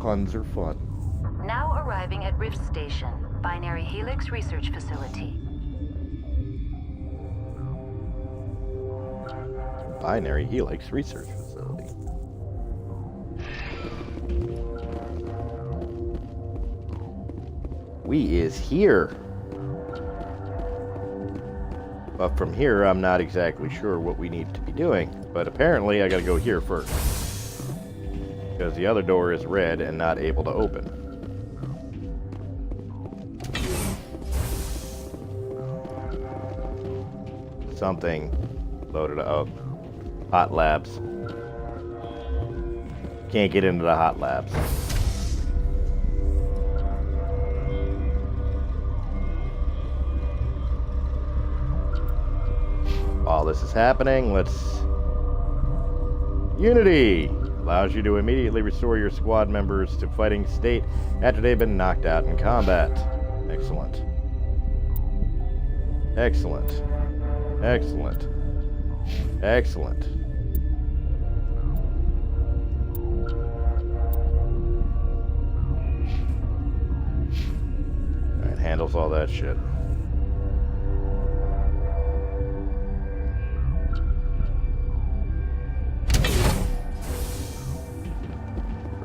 Puns are fun.
Now arriving at Rift Station, Binary Helix Research Facility.
Binary Helix Research Facility. We is here. But from here, I'm not exactly sure what we need to be doing. But apparently, I gotta go here first. Because the other door is red and not able to open. Something loaded up. Hot labs. Can't get into the hot labs. While this is happening, let's... Unity allows you to immediately restore your squad members to fighting state after they've been knocked out in combat. Excellent. Excellent. Excellent. Excellent. Alright, handles all that shit.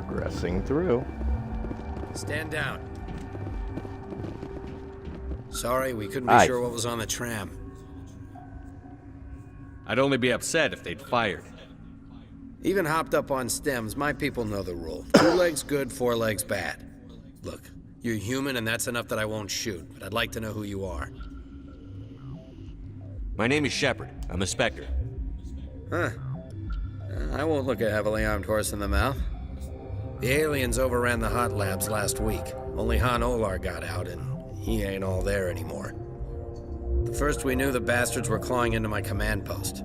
Progressing through.
Stand down. Sorry, we couldn't be sure what was on the tram.
I'd only be upset if they'd fired.
Even hopped up on stems, my people know the rule. 2 legs good, 4 legs bad. Look, you're human and that's enough that I won't shoot, but I'd like to know who you are.
My name is Shepard. I'm a Spectre.
Huh. I won't look a heavily armed horse in the mouth. The aliens overran the hot labs last week. Only Han Olar got out, and he ain't all there anymore. The first we knew, the bastards were clawing into my command post.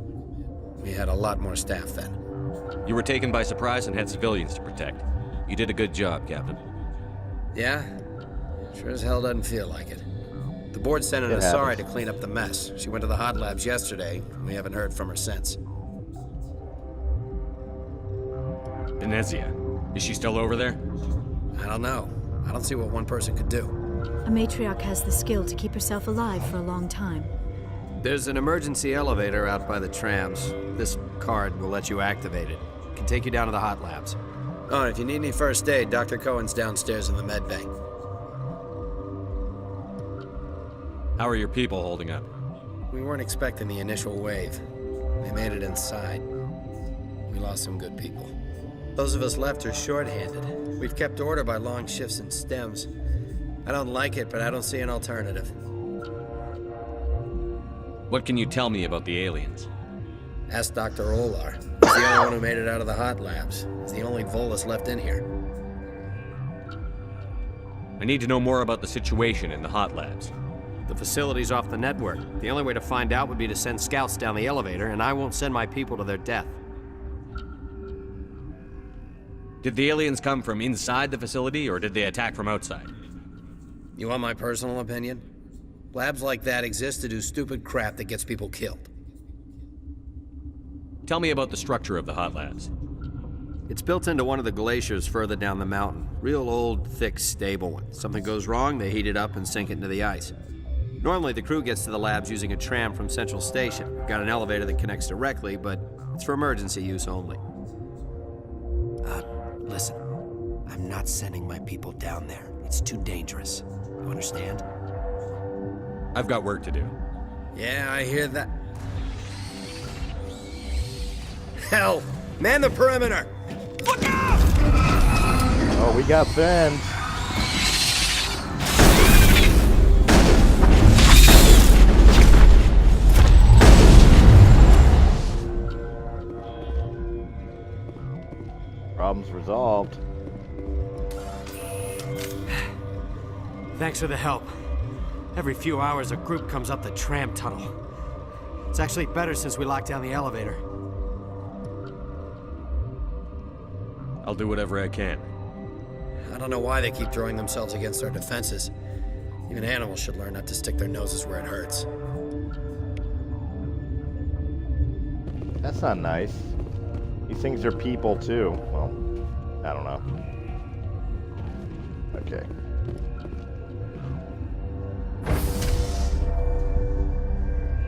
We had a lot more staff then.
You were taken by surprise and had civilians to protect. You did a good job, Captain.
Yeah? Sure as hell doesn't feel like it. The board sent an Asari to clean up the mess. She went to the hot labs yesterday. We haven't heard from her since.
Venezia. Is she still over there?
I don't know. I don't see what one person could do.
A matriarch has the skill to keep herself alive for a long time.
There's an emergency elevator out by the trams. This card will let you activate it. It can take you down to the hot labs. Oh, and if you need any first aid, Dr. Cohen's downstairs in the med bay.
How are your people holding up?
We weren't expecting the initial wave. They made it inside. We lost some good people. Those of us left are short-handed. We've kept order by long shifts and stems. I don't like it, but I don't see an alternative.
What can you tell me about the aliens?
Ask Dr. Olar. He's the only one who made it out of the hot labs. He's the only Volus left in here.
I need to know more about the situation in the hot labs.
The facility's off the network. The only way to find out would be to send scouts down the elevator, and I won't send my people to their death.
Did the aliens come from inside the facility, or did they attack from outside?
You want my personal opinion? Labs like that exist to do stupid crap that gets people killed.
Tell me about the structure of the hot labs.
It's built into one of the glaciers further down the mountain. Real old, thick, stable one. Something goes wrong, they heat it up and sink it into the ice. Normally, the crew gets to the labs using a tram from Central Station. We've got an elevator that connects directly, but it's for emergency use only. Listen, I'm not sending my people down there. It's too dangerous. You understand?
I've got work to do.
Yeah, I hear that. Hell! Man the perimeter! Look out!
Oh, we got Finn. Problems resolved.
Thanks for the help. Every few hours, a group comes up the tram tunnel. It's actually better since we locked down the elevator.
I'll do whatever I can.
I don't know why they keep throwing themselves against our defenses. Even animals should learn not to stick their noses where it hurts.
That's not nice. These things are people, too. Well, I don't know. Okay.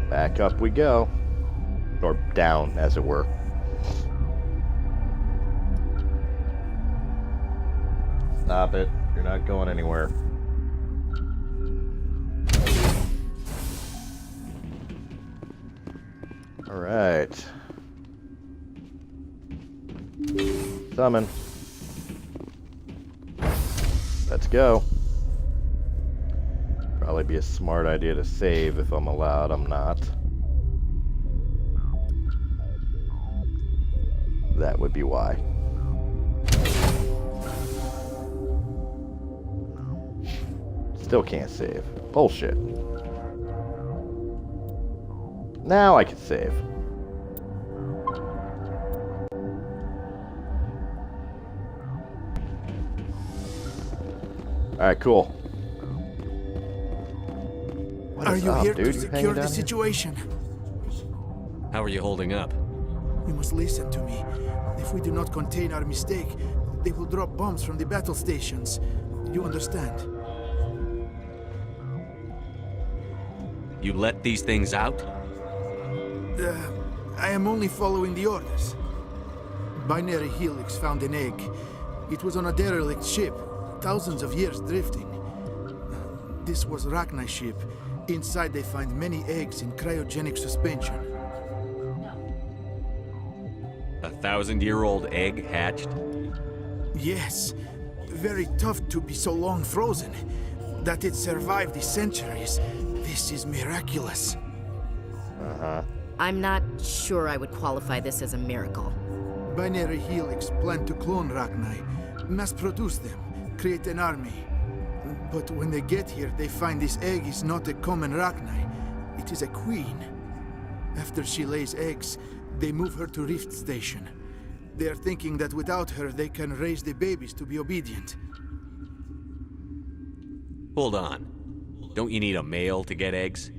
Back up we go. Or down, as it were. Stop it. You're not going anywhere. Alright. Summon. Let's go. Probably be a smart idea to save if I'm allowed. I'm not. That would be why. Still can't save. Bullshit. Now I can save. Alright, cool.
Are you here to
dude?
secure the situation?
How are you holding up?
You must listen to me. If we do not contain our mistake, they will drop bombs from the battle stations. You understand?
You let these things out?
I am only following the orders. Binary Helix found an egg. It was on a derelict ship, thousands of years drifting. This was Rachni's ship. Inside they find many eggs in cryogenic suspension.
1,000-year-old egg hatched?
Yes. Very tough to be so long frozen. That it survived the centuries. This is miraculous.
I'm not sure I would qualify this as a miracle.
Binary Helix planned to clone Rachni, mass-produce them, create an army. But when they get here, they find this egg is not a common Rachni. It is a queen. After she lays eggs, they move her to Rift Station. They are thinking that without her, they can raise the babies to be obedient.
Hold on. Don't you need a male to get eggs?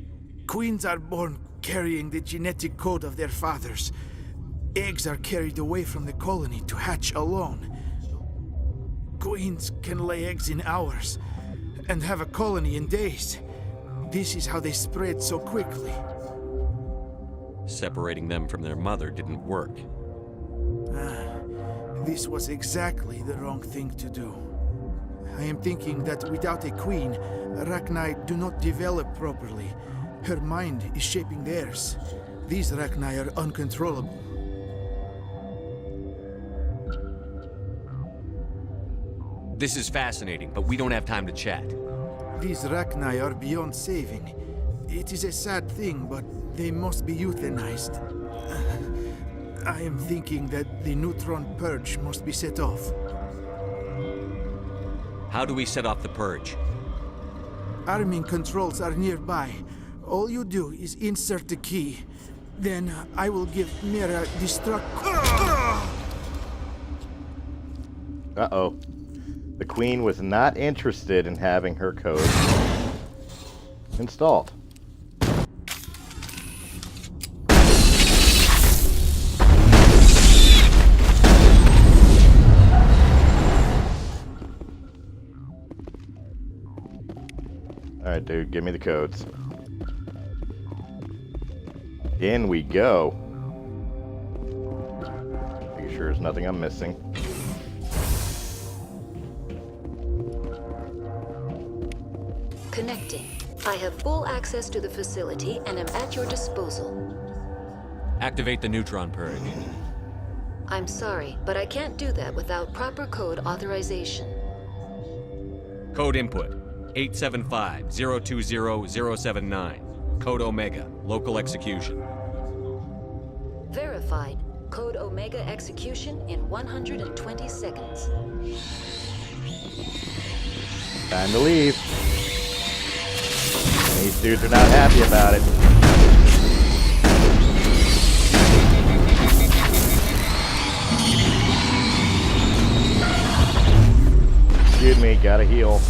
Queens are born carrying the genetic code of their fathers. Eggs are carried away from the colony to hatch alone. Queens can lay eggs in hours and have a colony in days. This is how they spread so quickly.
Separating them from their mother didn't work.
This was exactly the wrong thing to do. I am thinking that without a queen, Rachni do not develop properly. Her mind is shaping theirs. These Rachni are uncontrollable.
This is fascinating, but we don't have time to chat.
These Rachni are beyond saving. It is a sad thing, but they must be euthanized. I am thinking that the neutron purge must be set off.
How do we set off the purge?
Arming controls are nearby. All you do is insert the key. Then I will give Mira destruct.
Uh-oh. The Queen was not interested in having her code installed. Alright, dude, give me the codes. In we go. Are you sure there's nothing I'm missing?
Connecting. I have full access to the facility and am at your disposal.
Activate the neutron purge.
I'm sorry, but I can't do that without proper code authorization.
Code input 875-020-079. Code Omega. Local execution.
Verified.
Code Omega execution in 120 seconds.
Time to leave. These dudes are not happy about it. Excuse me, gotta heal.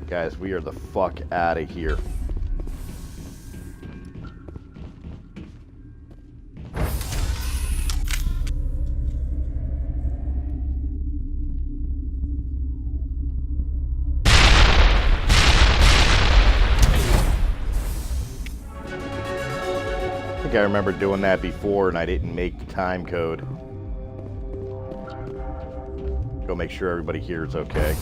Guys, we are the fuck out of here. I think I remember doing that before and I didn't make the time code. Go make sure everybody here is okay.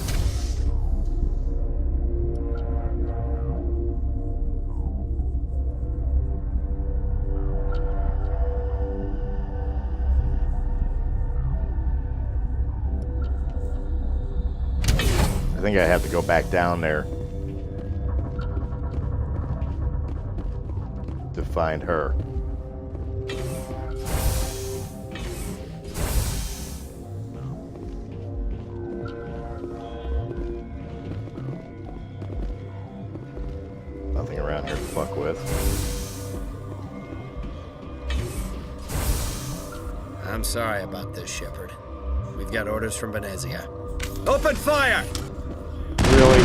I think I have to go back down there to find her. Nothing around here to fuck with.
I'm sorry about this, Shepard. We've got orders from Venezia. Open fire!
Really?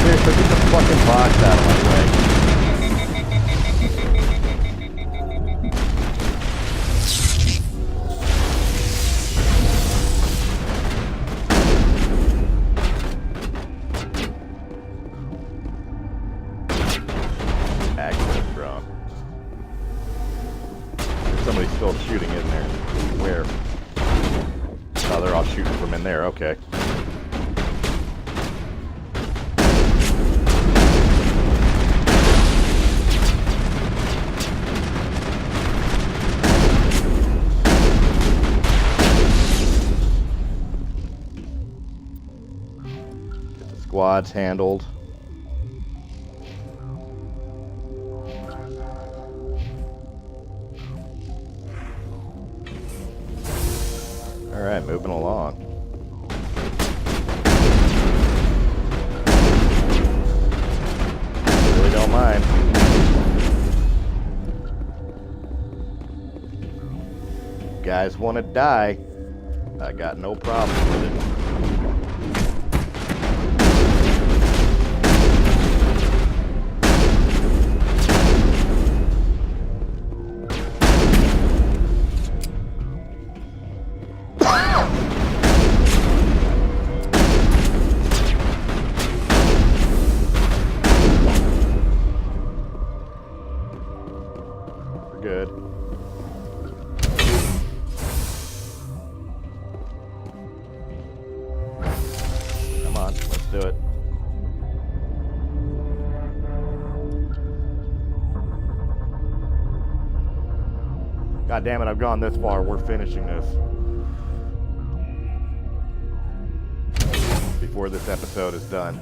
Seriously, get the fucking box out of my way. Somebody's still shooting in there. Where? Oh, they're all shooting from in there. Okay. Get the squads handled. Alright, moving along. Really don't mind. You guys want to die? I got no problem with it. Good. Come on, let's do it. God damn it, I've gone this far. We're finishing this. Before this episode is done.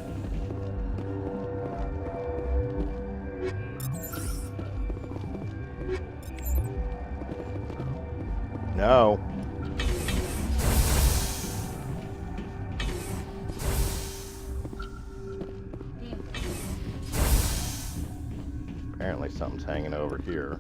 No. Apparently something's hanging over here.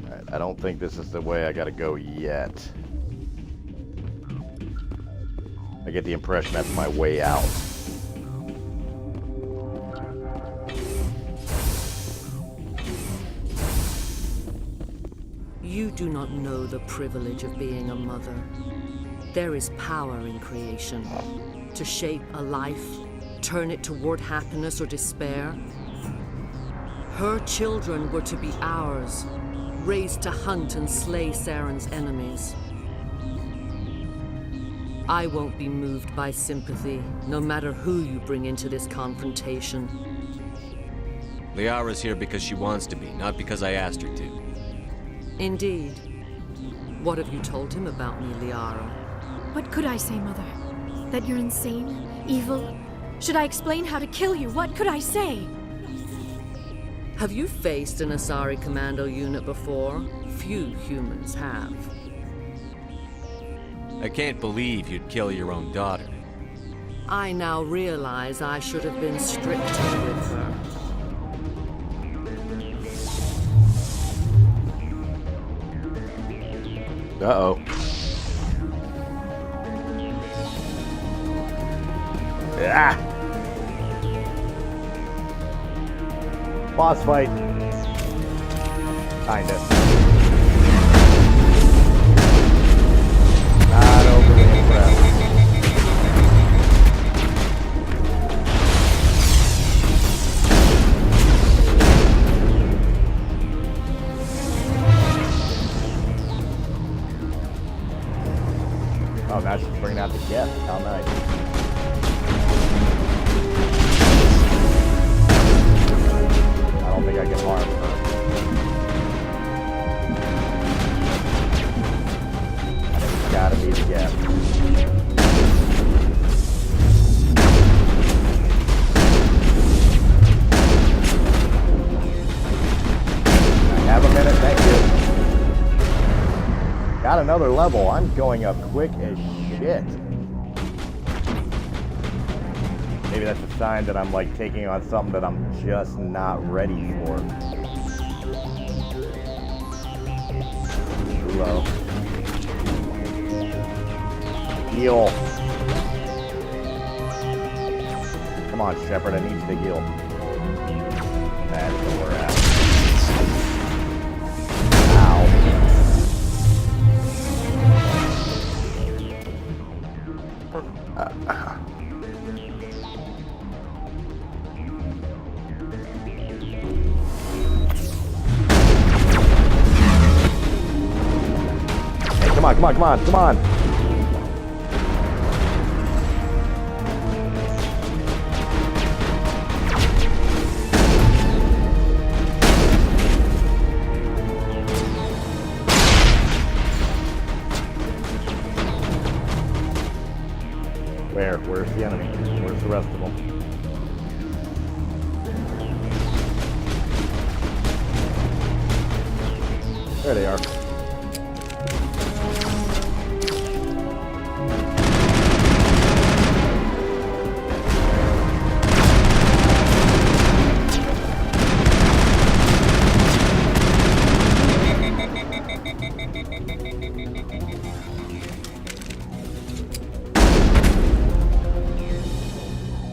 Alright, I don't think this is the way I gotta go yet. get the impression that's my way out.
You do not know the privilege of being a mother. There is power in creation. To shape a life, turn it toward happiness or despair. Her children were to be ours, raised to hunt and slay Saren's enemies. I won't be moved by sympathy, no matter who you bring into this confrontation.
Liara's here because she wants to be, not because I asked her to.
Indeed. What have you told him about me, Liara?
What could I say, Mother? That you're insane? Evil? Should I explain how to kill you? What could I say?
Have you faced an Asari commando unit before? Few humans have.
I can't believe you'd kill your own daughter.
I now realize I should have been stricter with her.
Uh-oh. Ah! Boss fight. Kinda. Not overly impressed. Oh, now she's bringing out the gift. How nice. I don't think I can harm her. I think it's gotta be the gift. Have a minute, thank you. Got another level. I'm going up quick as shit. Maybe that's a sign that I'm like taking on something that I'm just not ready for. Too low. Heal. Come on, Shepard, I need you to heal. That's where we're at. Come on. Where's the enemy? Where's the rest of them? There they are.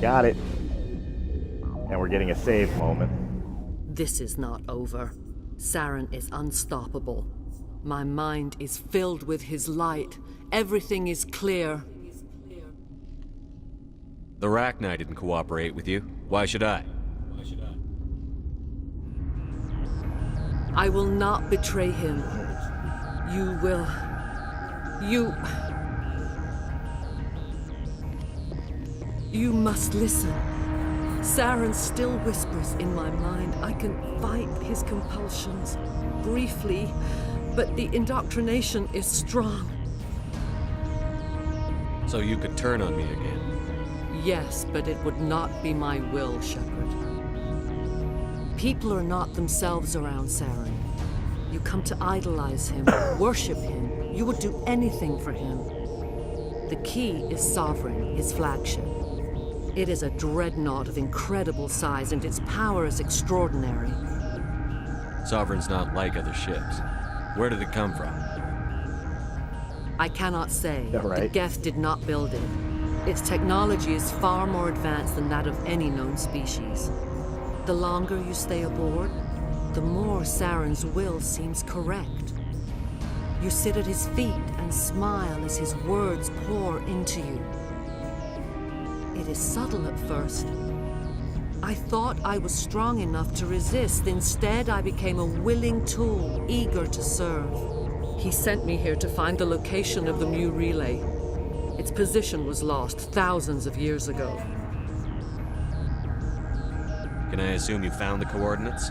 Got it. And we're getting a save moment.
This is not over. Saren is unstoppable. My mind is filled with his light. Everything is clear.
The Rachni didn't cooperate with you. Why should I?
I will not betray him. You will... You must listen. Saren still whispers in my mind. I can fight his compulsions, briefly, but the indoctrination is strong.
So you could turn on me again?
Yes, but it would not be my will, Shepard. People are not themselves around Saren. You come to idolize him, worship him. You would do anything for him. The key is Sovereign, his flagship. It is a dreadnought of incredible size, and its power is extraordinary.
Sovereign's not like other ships. Where did it come from?
I cannot say.
Right.
The Geth did not build it. Its technology is far more advanced than that of any known species. The longer you stay aboard, the more Saren's will seems correct. You sit at his feet and smile as his words pour into you. It is subtle at first. I thought I was strong enough to resist. Instead, I became a willing tool, eager to serve. He sent me here to find the location of the Mu relay. Its position was lost thousands of years ago.
Can I assume you found the coordinates?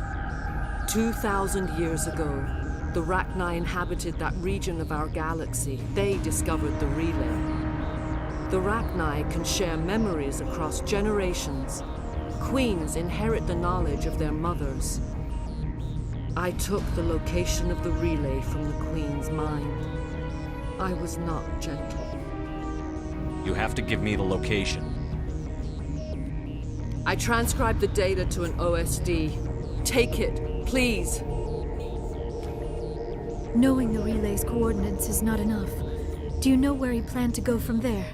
2,000 years ago, the Rachni inhabited that region of our galaxy. They discovered the relay. The Rachni can share memories across generations. Queens inherit the knowledge of their mothers. I took the location of the relay from the Queen's mind. I was not gentle.
You have to give me the location.
I transcribed the data to an OSD. Take it, please.
Knowing the relay's coordinates is not enough. Do you know where he planned to go from there?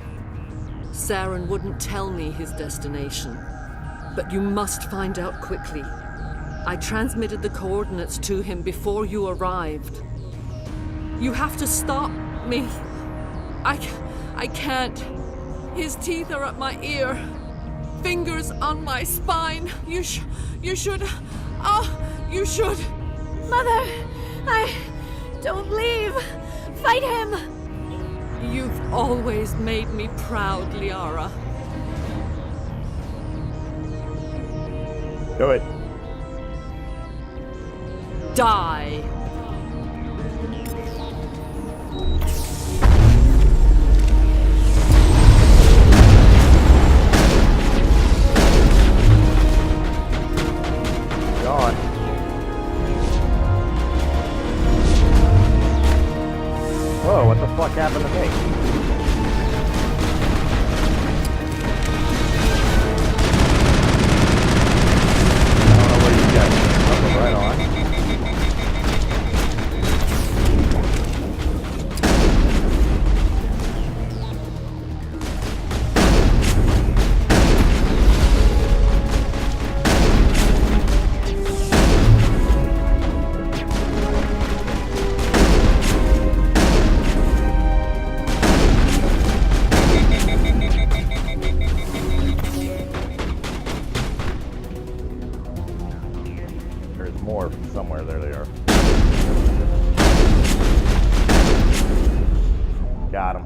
Saren wouldn't tell me his destination. But you must find out quickly. I transmitted the coordinates to him before you arrived. You have to stop me. I can't. His teeth are at my ear. Fingers on my spine. You should. You should.
Mother, don't leave. Fight him.
You've always made me proud, Liara.
Do it.
Die.
Gone. Whoa, what the fuck happened to me? Right on. More from somewhere. There they are. Got him.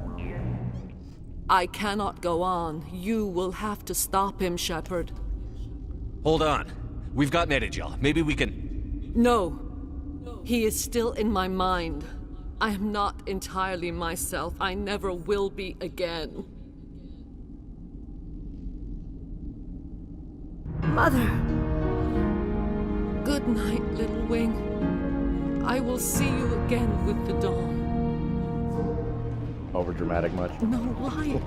I cannot go on. You will have to stop him, Shepard.
Hold on. We've got Metagel. Maybe we can...
No. He is still in my mind. I am not entirely myself. I never will be again.
Mother.
Good night, little wing. I will see you again with the dawn.
Over dramatic much?
No light.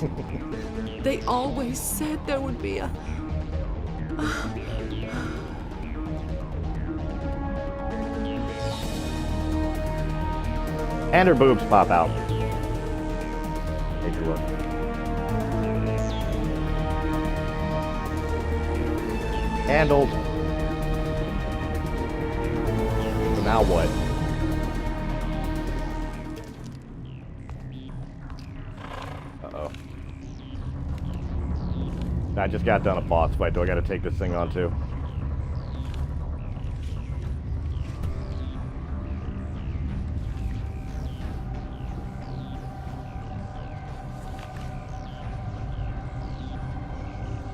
They always said there would be a...
And her boobs pop out. Major look. Handled. So now what? Uh-oh. I just got done a boss fight. Do I gotta take this thing on too?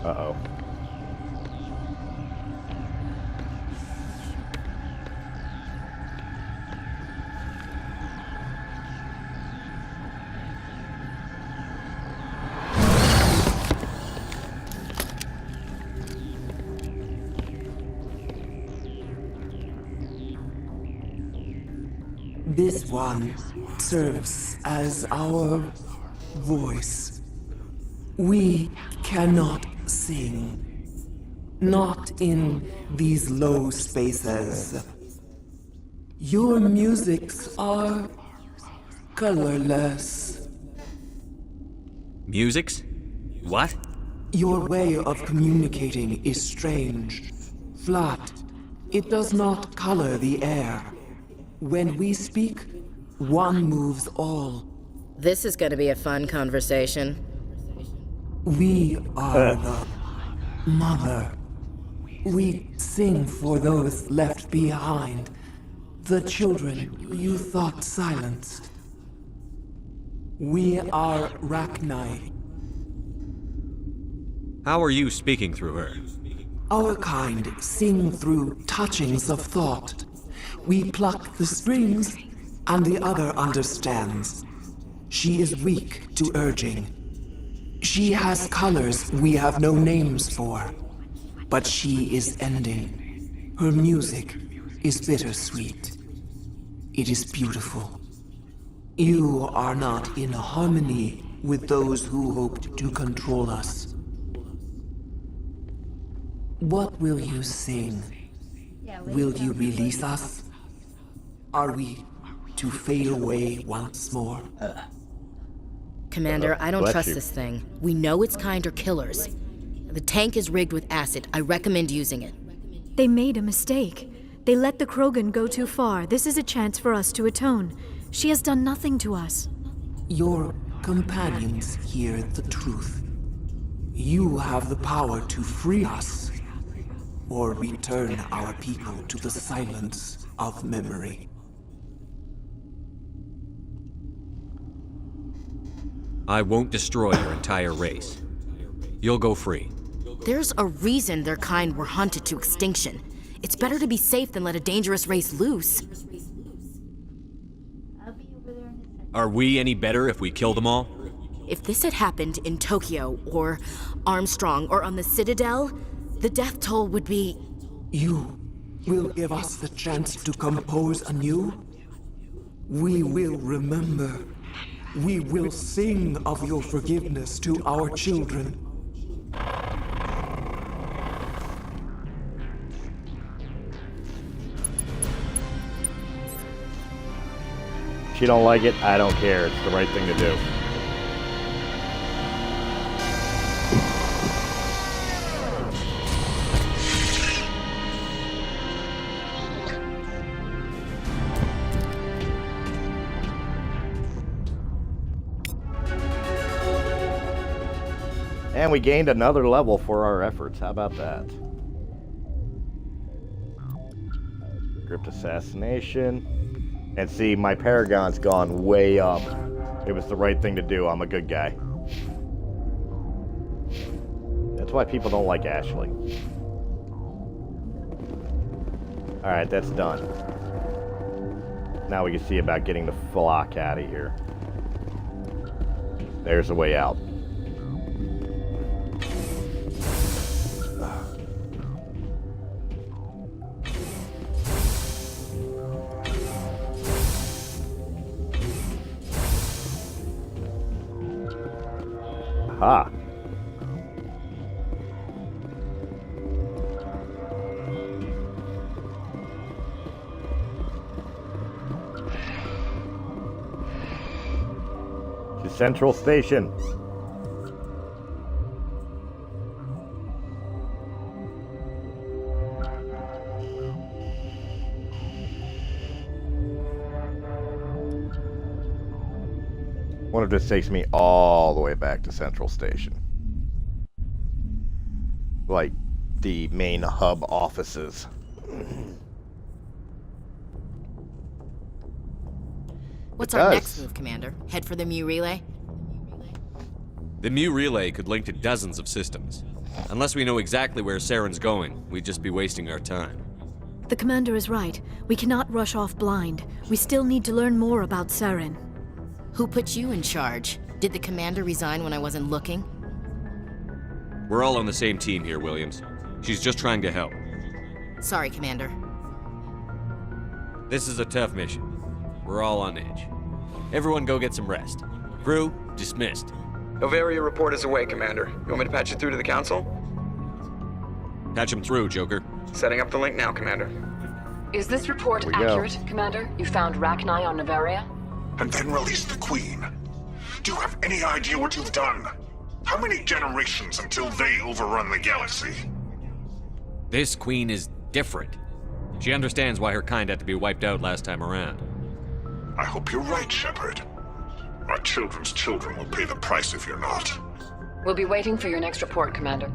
Uh-oh.
This one serves as our voice. We cannot sing. Not in these low spaces. Your musics are colorless.
Musics? What?
Your way of communicating is strange. Flat. It does not color the air. When we speak, one moves all.
This is gonna be a fun conversation.
We are the mother. We sing for those left behind. The children you thought silenced. We are Rachni.
How are you speaking through her?
Our kind sing through touchings of thought. We pluck the strings, and the other understands. She is weak to urging. She has colors we have no names for. But she is ending. Her music is bittersweet. It is beautiful. You are not in harmony with those who hoped to control us. What will you sing? Will you release us? Are we to fade away once more?
Commander, I don't
Bless
trust
you.
this thing. We know its kind are killers. The tank is rigged with acid. I recommend using it.
They made a mistake. They let the Krogan go too far. This is a chance for us to atone. She has done nothing to us.
Your companions hear the truth. You have the power to free us, or return our people to the silence of memory.
I won't destroy your entire race. You'll go free.
There's a reason their kind were hunted to extinction. It's better to be safe than let a dangerous race loose.
Are we any better if we kill them all?
If this had happened in Tokyo, or Armstrong, or on the Citadel, the death toll would be...
You will give us the chance to compose anew? We will remember. We will sing of your forgiveness to our children.
She don't like it, I don't care. It's the right thing to do. And we gained another level for our efforts. How about that? Script assassination. And see, my Paragon's gone way up. It was the right thing to do. I'm a good guy. That's why people don't like Ashley. Alright, that's done. Now we can see about getting the flock out of here. There's a way out. Aha. To Central Station. What if this takes me all the way back to Central Station? Like, the main hub offices.
What's our next move, Commander? Head for the Mu Relay?
The Mu Relay could link to dozens of systems. Unless we know exactly where Saren's going, we'd just be wasting our time.
The Commander is right. We cannot rush off blind. We still need to learn more about Saren.
Who put you in charge? Did the Commander resign when I wasn't looking?
We're all on the same team here, Williams. She's just trying to help.
Sorry, Commander.
This is a tough mission. We're all on edge. Everyone go get some rest. Crew, dismissed.
Novaria report is away, Commander. You want me to patch you through to the Council?
Patch him through, Joker.
Setting up the link now, Commander.
Is this report
Here we go.
accurate, Commander? You found Rachni on Novaria?
And then release the Queen. Do you have any idea what you've done?
How many generations until they overrun the galaxy?
This queen is different. She understands why her kind had to be wiped out last time around.
I hope you're right, Shepard. Our children's children will pay the price if you're not.
We'll be waiting for your next report, Commander.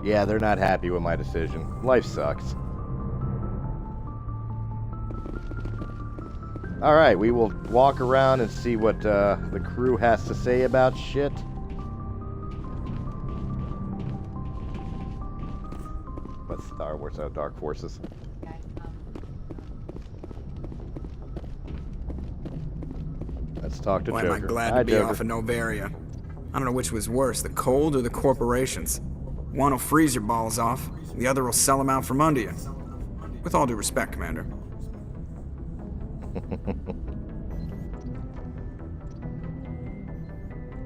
Yeah, they're not happy with my decision. Life sucks. Alright, we will walk around and see what the crew has to say about shit. But Star Wars Dark Forces. Let's talk to
Boy,
Joker.
am I glad
Hi,
to be
Joker.
off of Novaria. I don't know which was worse, the cold or the corporations. One will freeze your balls off, the other will sell them out from under you. With all due respect, Commander.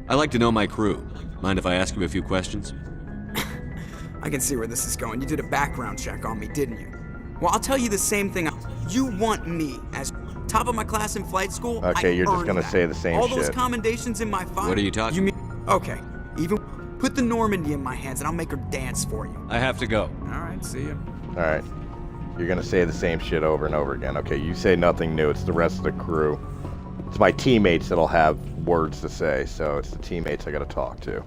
I like to know my crew. Mind if I ask you a few questions?
I can see where this is going. You did a background check on me, didn't you? Well, I'll tell you the same thing. You want me as top of my class in flight school?
Okay, you're just gonna
that.
say the same
All
shit.
those commendations in my file.
What are you talking
about? Okay, even put the Normandy in my hands and I'll make her dance for you.
I have to go.
Alright, see ya.
Alright. You're gonna say the same shit over and over again. Okay, you say nothing new. It's the rest of the crew. It's my teammates that'll have words to say, so it's the teammates I gotta talk to.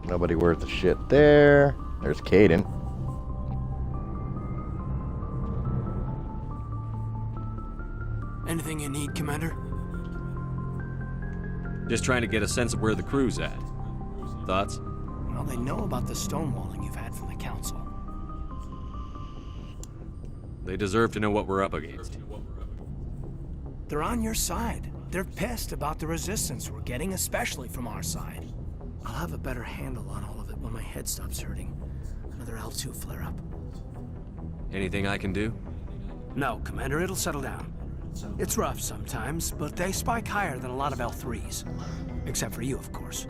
Nobody worth a shit there. There's Caden.
Anything you need, Commander?
Just trying to get a sense of where the crew's at. Thoughts?
Well, they know about the stonewalling you've had from the Council.
They deserve to know what we're up against.
They're on your side. They're pissed about the resistance we're getting, especially from our side. I'll have a better handle on all of it when my head stops hurting. Another L2 flare-up.
Anything I can do?
No, Commander, it'll settle down. It's rough sometimes, but they spike higher than a lot of L3s. Except for you, of course.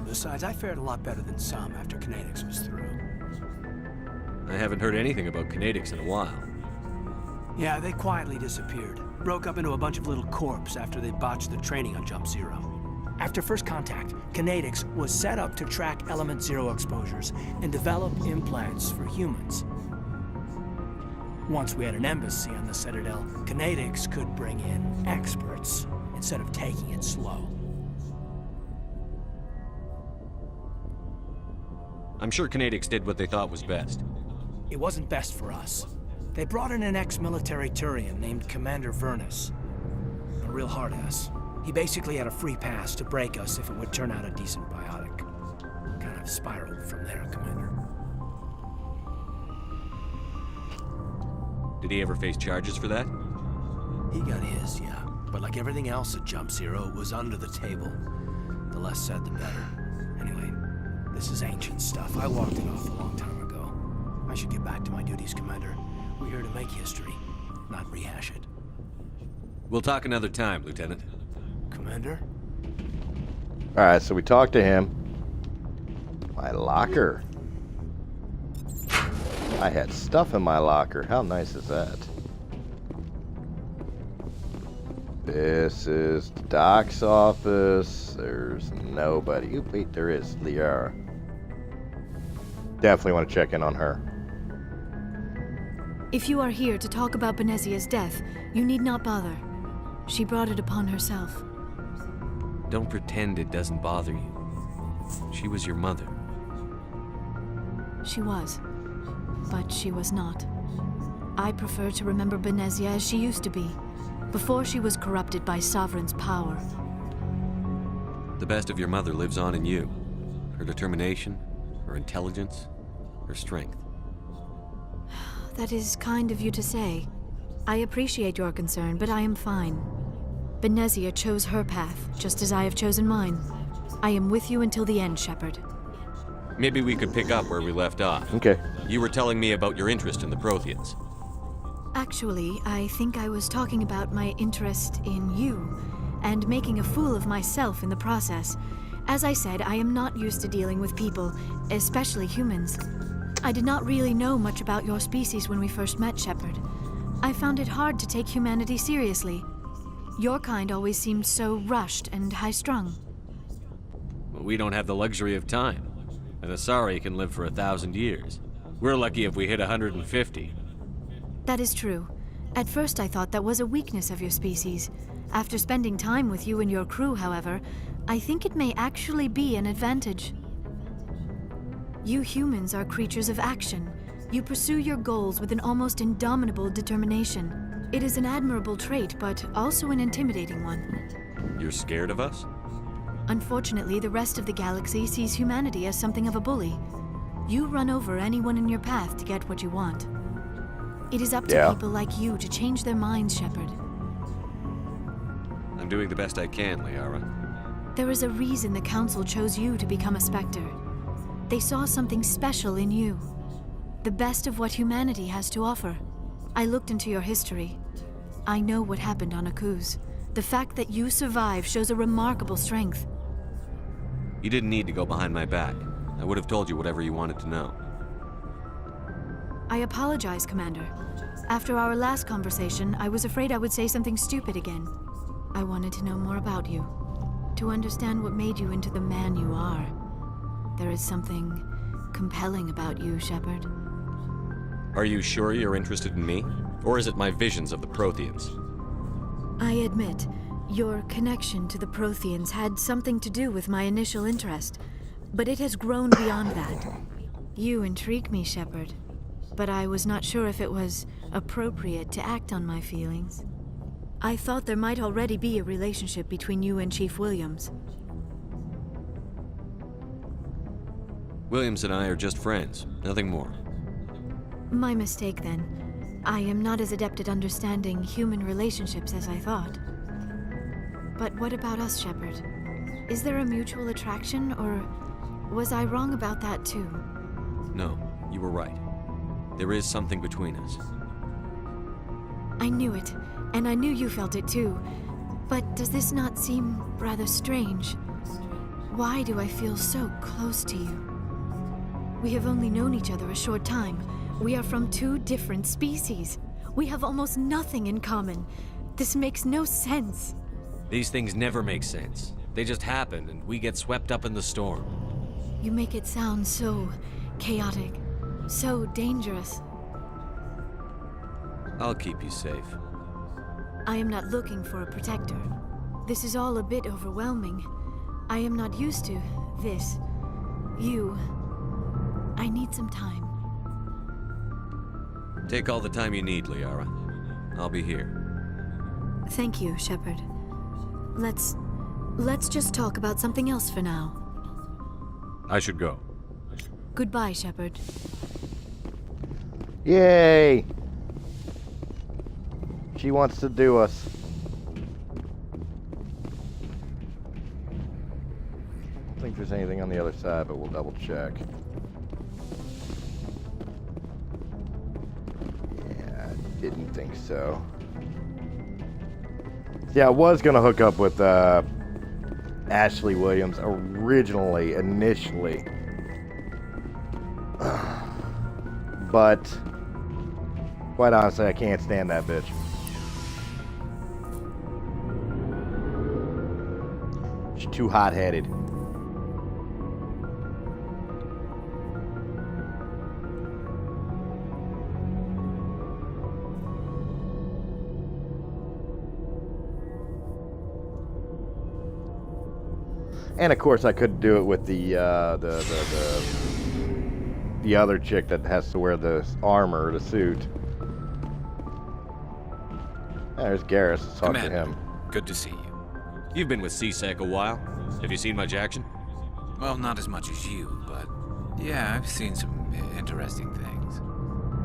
Besides, I fared a lot better than some after Kinetics was through.
I haven't heard anything about kinetics in a while.
Yeah, they quietly disappeared. Broke up into a bunch of little corps after they botched the training on Jump Zero. After first contact, Kinetics was set up to track Element Zero exposures and develop implants for humans. Once we had an embassy on the Citadel, Kinetics could bring in experts instead of taking it slow.
I'm sure kinetics did what they thought was best.
It wasn't best for us. They brought in an ex-military Turian named Commander Vernus. A real hard-ass. He basically had a free pass to break us if it would turn out a decent biotic. Kind of spiraled from there, Commander.
Did he ever face charges for that?
He got his, yeah. But like everything else at Jump Zero, it was under the table. The less said, the better. Anyway, this is ancient stuff. I walked it off a long time ago. I should get back to my duties, Commander. We're here to make history, not rehash it.
We'll talk another time, Lieutenant.
Commander?
Alright, so we talked to him. My locker. I had stuff in my locker. How nice is that? This is the Doc's office. There's nobody. Oop, wait, there is. Liara. Definitely want to check in on her.
If you are here to talk about Benezia's death, you need not bother. She brought it upon herself.
Don't pretend it doesn't bother you. She was your mother.
She was. But she was not. I prefer to remember Benezia as she used to be, before she was corrupted by Sovereign's power.
The best of your mother lives on in you. Her determination, her intelligence, her strength.
That is kind of you to say. I appreciate your concern, but I am fine. Benezia chose her path, just as I have chosen mine. I am with you until the end, Shepard.
Maybe we could pick up where we left off.
Okay.
You were telling me about your interest in the Protheans.
Actually, I think I was talking about my interest in you, and making a fool of myself in the process. As I said, I am not used to dealing with people, especially humans. I did not really know much about your species when we first met, Shepard. I found it hard to take humanity seriously. Your kind always seemed so rushed and high-strung.
We don't have the luxury of time. An Asari can live for 1,000 years. We're lucky if we hit 150.
That is true. At first I thought that was a weakness of your species. After spending time with you and your crew, however, I think it may actually be an advantage. You humans are creatures of action. You pursue your goals with an almost indomitable determination. It is an admirable trait, but also an intimidating one.
You're scared of us?
Unfortunately, the rest of the galaxy sees humanity as something of a bully. You run over anyone in your path to get what you want. It is up to people like you to change their minds, Shepard.
I'm doing the best I can, Liara.
There is a reason the Council chose you to become a Spectre. They saw something special in you. The best of what humanity has to offer. I looked into your history. I know what happened on Akuz. The fact that you survived shows a remarkable strength.
You didn't need to go behind my back. I would have told you whatever you wanted to know.
I apologize, Commander. After our last conversation, I was afraid I would say something stupid again. I wanted to know more about you. To understand what made you into the man you are. There is something compelling about you, Shepard.
Are you sure you're interested in me? Or is it my visions of the Protheans?
I admit, your connection to the Protheans had something to do with my initial interest, but it has grown beyond that. You intrigue me, Shepard, but I was not sure if it was appropriate to act on my feelings. I thought there might already be a relationship between you and Chief Williams.
Williams and I are just friends, nothing more.
My mistake, then. I am not as adept at understanding human relationships as I thought. But what about us, Shepard? Is there a mutual attraction, or was I wrong about that too?
No, you were right. There is something between us.
I knew it, and I knew you felt it too. But does this not seem rather strange? Why do I feel so close to you? We have only known each other a short time. We are from two different species. We have almost nothing in common. This makes no sense.
These things never make sense. They just happen, and we get swept up in the storm.
You make it sound so chaotic, so dangerous.
I'll keep you safe.
I am not looking for a protector. This is all a bit overwhelming. I am not used to this. You. I need some time.
Take all the time you need, Liara. I'll be here.
Thank you, Shepard. Let's just talk about something else for now.
I should go.
Goodbye, Shepard.
Yay! She wants to do us. I don't think there's anything on the other side, but we'll double check. Yeah, I didn't think so. Yeah, I was gonna hook up with Ashley Williams initially. But quite honestly, I can't stand that bitch. She's too hot-headed. And of course, I couldn't do it with the other chick that has to wear the armor, the suit. There's Garrus. Let's talk to him.
Good to see you.
You've been with CSEC a while. Have you seen much action?
Well, not as much as you, but yeah, I've seen some interesting things.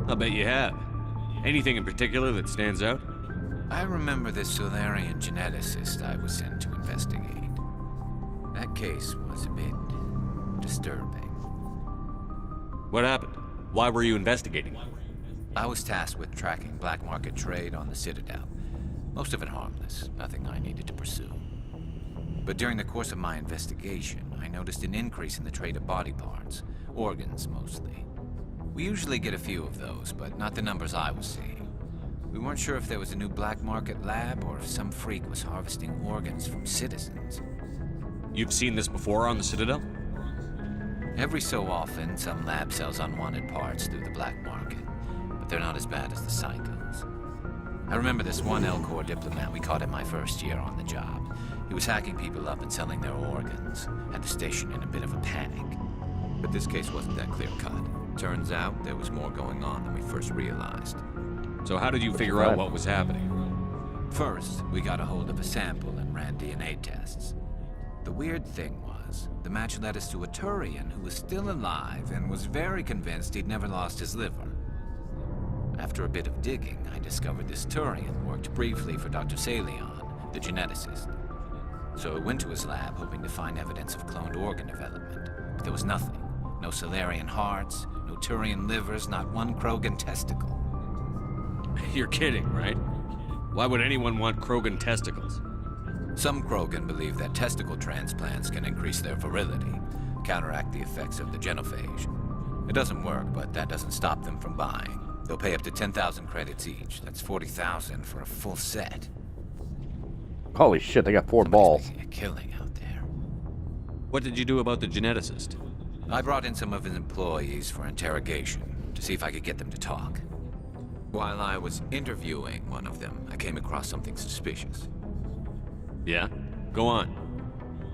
I'll bet you have. Anything in particular that stands out?
I remember this Solarian geneticist I was sent to investigate. That case was a bit disturbing.
What happened? Why were you investigating?
I was tasked with tracking black market trade on the Citadel. Most of it harmless, nothing I needed to pursue. But during the course of my investigation, I noticed an increase in the trade of body parts, organs mostly. We usually get a few of those, but not the numbers I was seeing. We weren't sure if there was a new black market lab or if some freak was harvesting organs from citizens.
You've seen this before on the Citadel?
Every so often, some lab sells unwanted parts through the black market, but they're not as bad as the psychos. I remember this one El Corps diplomat we caught in my first year on the job. He was hacking people up and selling their organs, had the station in a bit of a panic. But this case wasn't that clear-cut. Turns out there was more going on than we first realized.
So how did you figure out what was happening?
First, we got a hold of a sample and ran DNA tests. The weird thing was, the match led us to a Turian who was still alive and was very convinced he'd never lost his liver. After a bit of digging, I discovered this Turian worked briefly for Dr. Salion, the geneticist. So I went to his lab hoping to find evidence of cloned organ development, but there was nothing. No Salarian hearts, no Turian livers, not one Krogan testicle.
You're kidding, right? Why would anyone want Krogan testicles?
Some Krogan believe that testicle transplants can increase their virility, counteract the effects of the genophage. It doesn't work, but that doesn't stop them from buying. They'll pay up to 10,000 credits each. That's 40,000 for a full set.
Holy shit, they got 4 balls.
A killing out there.
What did you do about the geneticist?
I brought in some of his employees for interrogation, to see if I could get them to talk. While I was interviewing one of them, I came across something suspicious.
Yeah? Go on.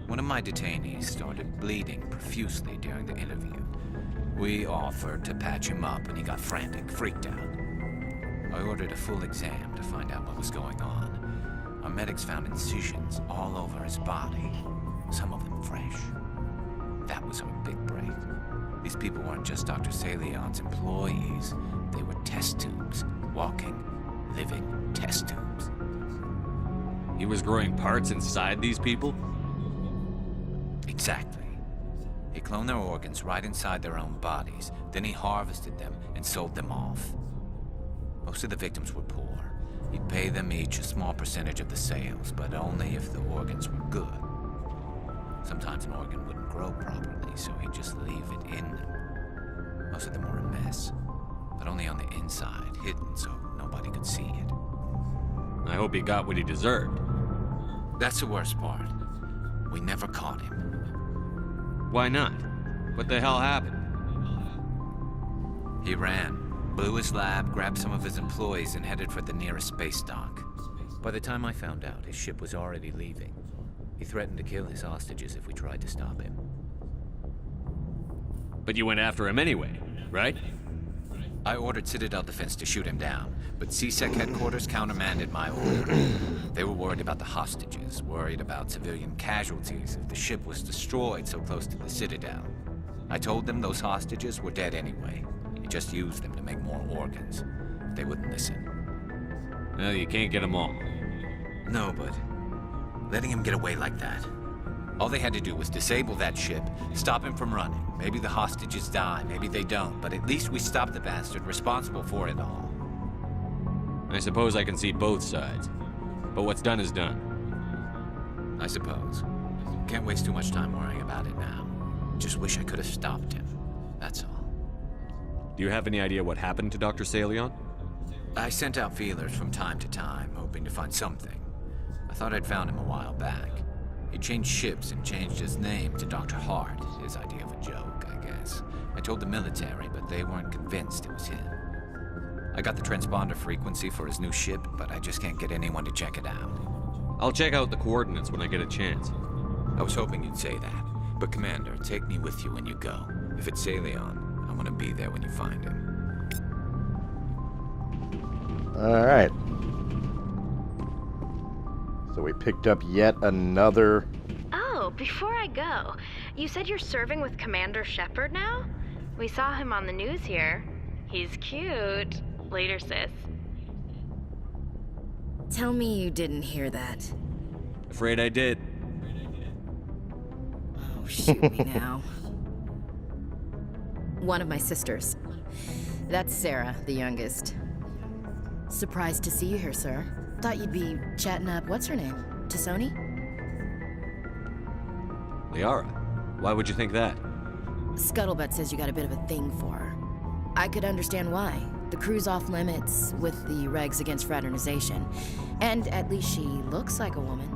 One of my detainees started bleeding profusely during the interview. We offered to patch him up and he got frantic, freaked out. I ordered a full exam to find out what was going on. Our medics found incisions all over his body, some of them fresh. That was our big break. These people weren't just Dr. Salion's employees. They were test tubes. Walking, living test tubes.
He was growing parts inside these people?
Exactly. He cloned their organs right inside their own bodies. Then he harvested them and sold them off. Most of the victims were poor. He'd pay them each a small percentage of the sales, but only if the organs were good. Sometimes an organ wouldn't grow properly, so he'd just leave it in them. Most of them were a mess, but only on the inside, hidden so nobody could see it.
I hope he got what he deserved.
That's the worst part. We never caught him.
Why not? What the hell happened?
He ran, blew his lab, grabbed some of his employees, and headed for the nearest space dock. By the time I found out, his ship was already leaving. He threatened to kill his hostages if we tried to stop him.
But you went after him anyway, right?
I ordered Citadel Defense to shoot him down, but CSEC headquarters countermanded my order. They were worried about the hostages, worried about civilian casualties if the ship was destroyed so close to the Citadel. I told them those hostages were dead anyway. He just used them to make more organs. They wouldn't listen.
Well, you can't get them all.
No, but letting him get away like that. All they had to do was disable that ship, stop him from running. Maybe the hostages die, maybe they don't, but at least we stopped the bastard responsible for it all.
I suppose I can see both sides. But what's done is done.
I suppose. Can't waste too much time worrying about it now. Just wish I could have stopped him. That's all.
Do you have any idea what happened to Dr. Salion?
I sent out feelers from time to time, hoping to find something. I thought I'd found him a while back. He changed ships and changed his name to Dr. Hart, his idea of a joke, I guess. I told the military, but they weren't convinced it was him. I got the transponder frequency for his new ship, but I just can't get anyone to check it out.
I'll check out the coordinates when I get a chance.
I was hoping you'd say that. But Commander, take me with you when you go. If it's Salion, I want to be there when you find him.
Alright. So we picked up yet another...
Oh, before I go, you said you're serving with Commander Shepard now? We saw him on the news here. He's cute. Later, sis.
Tell me you didn't hear that.
Afraid I did.
Oh, shoot me now. One of my sisters. That's Sarah, the youngest. Surprised to see you here, sir. Thought you'd be chatting up, what's her name? Tassoni?
Liara, why would you think that?
Scuttlebutt says you got a bit of a thing for her. I could understand why. The crew's off limits with the regs against fraternization. And at least she looks like a woman.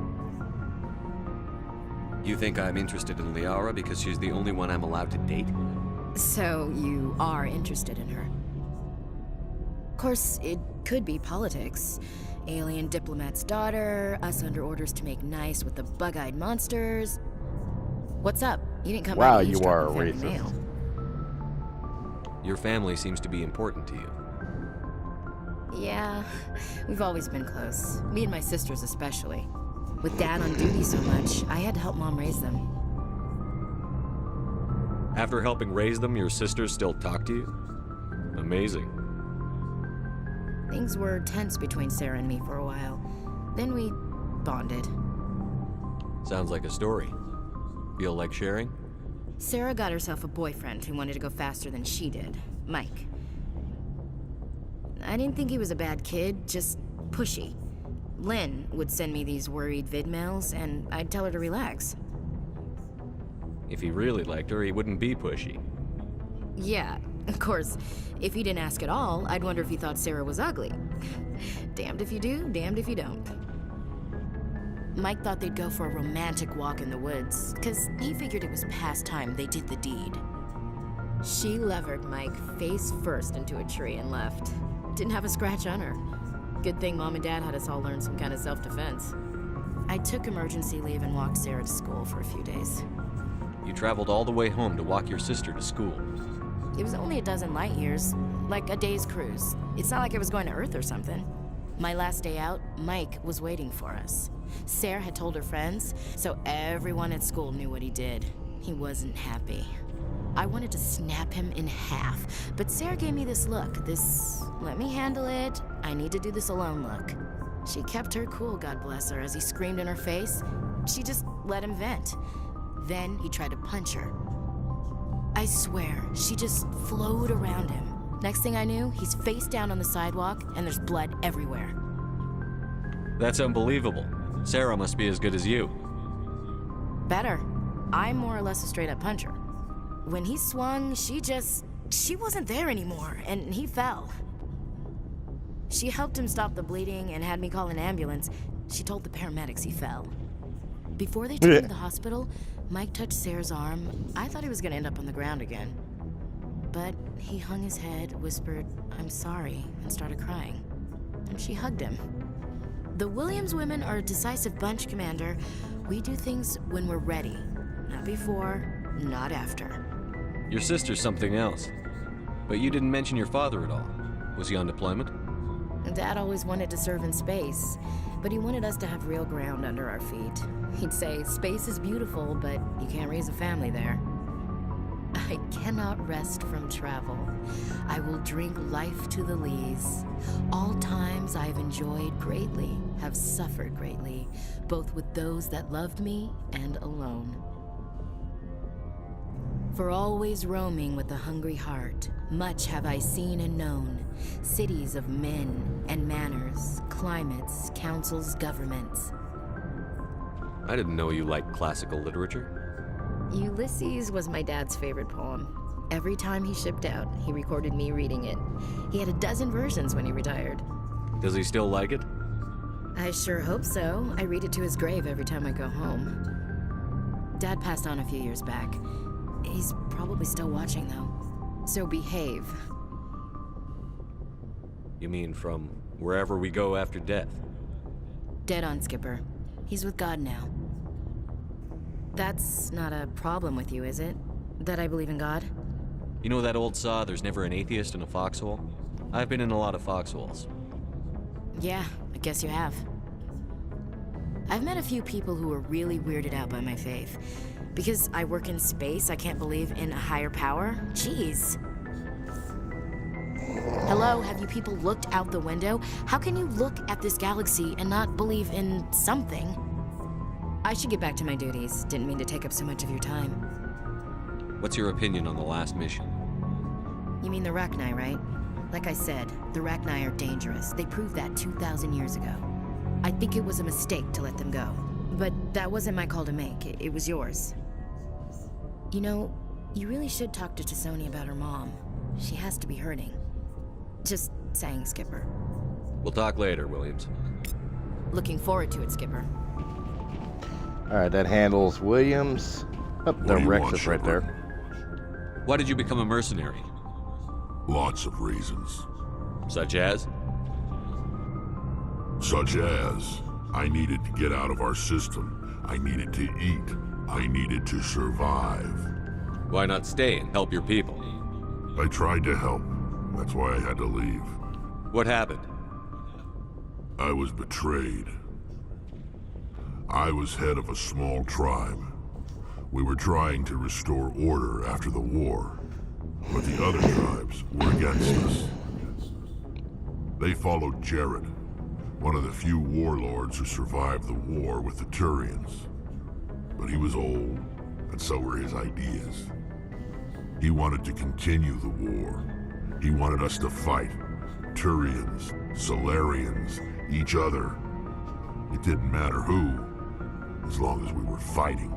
You think I'm interested in Liara because she's the only one I'm allowed to date?
So you are interested in her. Of course, it could be politics. Alien diplomat's daughter, us under orders to make nice with the bug-eyed monsters. What's up? You didn't come
Wow,
by to
you are a
eavesdrop on
racist.
family mail.
Your family seems to be important to you.
Yeah, we've always been close. Me and my sisters especially. With Dad on duty so much, I had to help Mom raise them.
After helping raise them, your sisters still talk to you? Amazing.
Things were tense between Sarah and me for a while. Then we bonded.
Sounds like a story. Feel like sharing?
Sarah got herself a boyfriend who wanted to go faster than she did, Mike. I didn't think he was a bad kid, just pushy. Lynn would send me these worried vid mails, and I'd tell her to relax.
If he really liked her, he wouldn't be pushy.
Yeah, of course, if he didn't ask at all, I'd wonder if he thought Sarah was ugly. Damned if you do, damned if you don't. Mike thought they'd go for a romantic walk in the woods, because he figured it was past time they did the deed. She levered Mike face first into a tree and left. Didn't have a scratch on her. Good thing Mom and Dad had us all learn some kind of self-defense. I took emergency leave and walked Sarah to school for a few days.
You traveled all the way home to walk your sister to school.
It was only a dozen light years, like a day's cruise. It's not like I was going to Earth or something. My last day out, Mike was waiting for us. Sarah had told her friends, so everyone at school knew what he did. He wasn't happy. I wanted to snap him in half, but Sarah gave me this look, this let me handle it, I need to do this alone look. She kept her cool, God bless her, as he screamed in her face. She just let him vent. Then he tried to punch her. I swear, she just flowed around him. Next thing I knew, he's face down on the sidewalk, and there's blood everywhere.
That's unbelievable. Sarah must be as good as you.
Better. I'm more or less a straight-up puncher. When he swung, she wasn't there anymore, and he fell. She helped him stop the bleeding and had me call an ambulance. She told the paramedics he fell. Before they took him to the hospital, Mike touched Sarah's arm. I thought he was gonna end up on the ground again. But he hung his head, whispered, "I'm sorry," and started crying. And she hugged him. The Williams women are a decisive bunch, Commander. We do things when we're ready. Not before, not after.
Your sister's something else. But you didn't mention your father at all. Was he on deployment?
Dad always wanted to serve in space, but he wanted us to have real ground under our feet. He'd say, space is beautiful, but you can't raise a family there. I cannot rest from travel. I will drink life to the lees. All times I have enjoyed greatly, have suffered greatly, both with those that loved me and alone. For always roaming with a hungry heart, much have I seen and known, cities of men and manners, climates, councils, governments.
I didn't know you liked classical literature.
Ulysses was my dad's favorite poem. Every time he shipped out, he recorded me reading it. He had a dozen versions when he retired.
Does he still like it?
I sure hope so. I read it to his grave every time I go home. Dad passed on a few years back. He's probably still watching, though. So behave.
You mean from wherever we go after death?
Dead on, Skipper. He's with God now. That's not a problem with you, is it? That I believe in God?
You know that old saw, there's never an atheist in a foxhole? I've been in a lot of foxholes.
Yeah, I guess you have. I've met a few people who are really weirded out by my faith. Because I work in space, I can't believe in a higher power? Jeez. Hello, have you people looked out the window? How can you look at this galaxy and not believe in something? I should get back to my duties. Didn't mean to take up so much of your time.
What's your opinion on the last mission?
You mean the Rachni, right? Like I said, the Rachni are dangerous. They proved that 2,000 years ago. I think it was a mistake to let them go. But that wasn't my call to make. It was yours. You know, you really should talk to T'Soni about her mom. She has to be hurting. Just saying, Skipper.
We'll talk later, Williams.
Looking forward to it, Skipper.
Alright, that handles Williams. Oh, the Rex is right there.
Why did you become a mercenary?
Lots of reasons.
Such as?
Such as, I needed to get out of our system. I needed to eat. I needed to survive.
Why not stay and help your people?
I tried to help. That's why I had to leave.
What happened?
I was betrayed. I was head of a small tribe. We were trying to restore order after the war, but the other tribes were against us. They followed Jared, one of the few warlords who survived the war with the Turians. But he was old, and so were his ideas. He wanted to continue the war. He wanted us to fight. Turians, Solarians, each other. It didn't matter who, as long as we were fighting.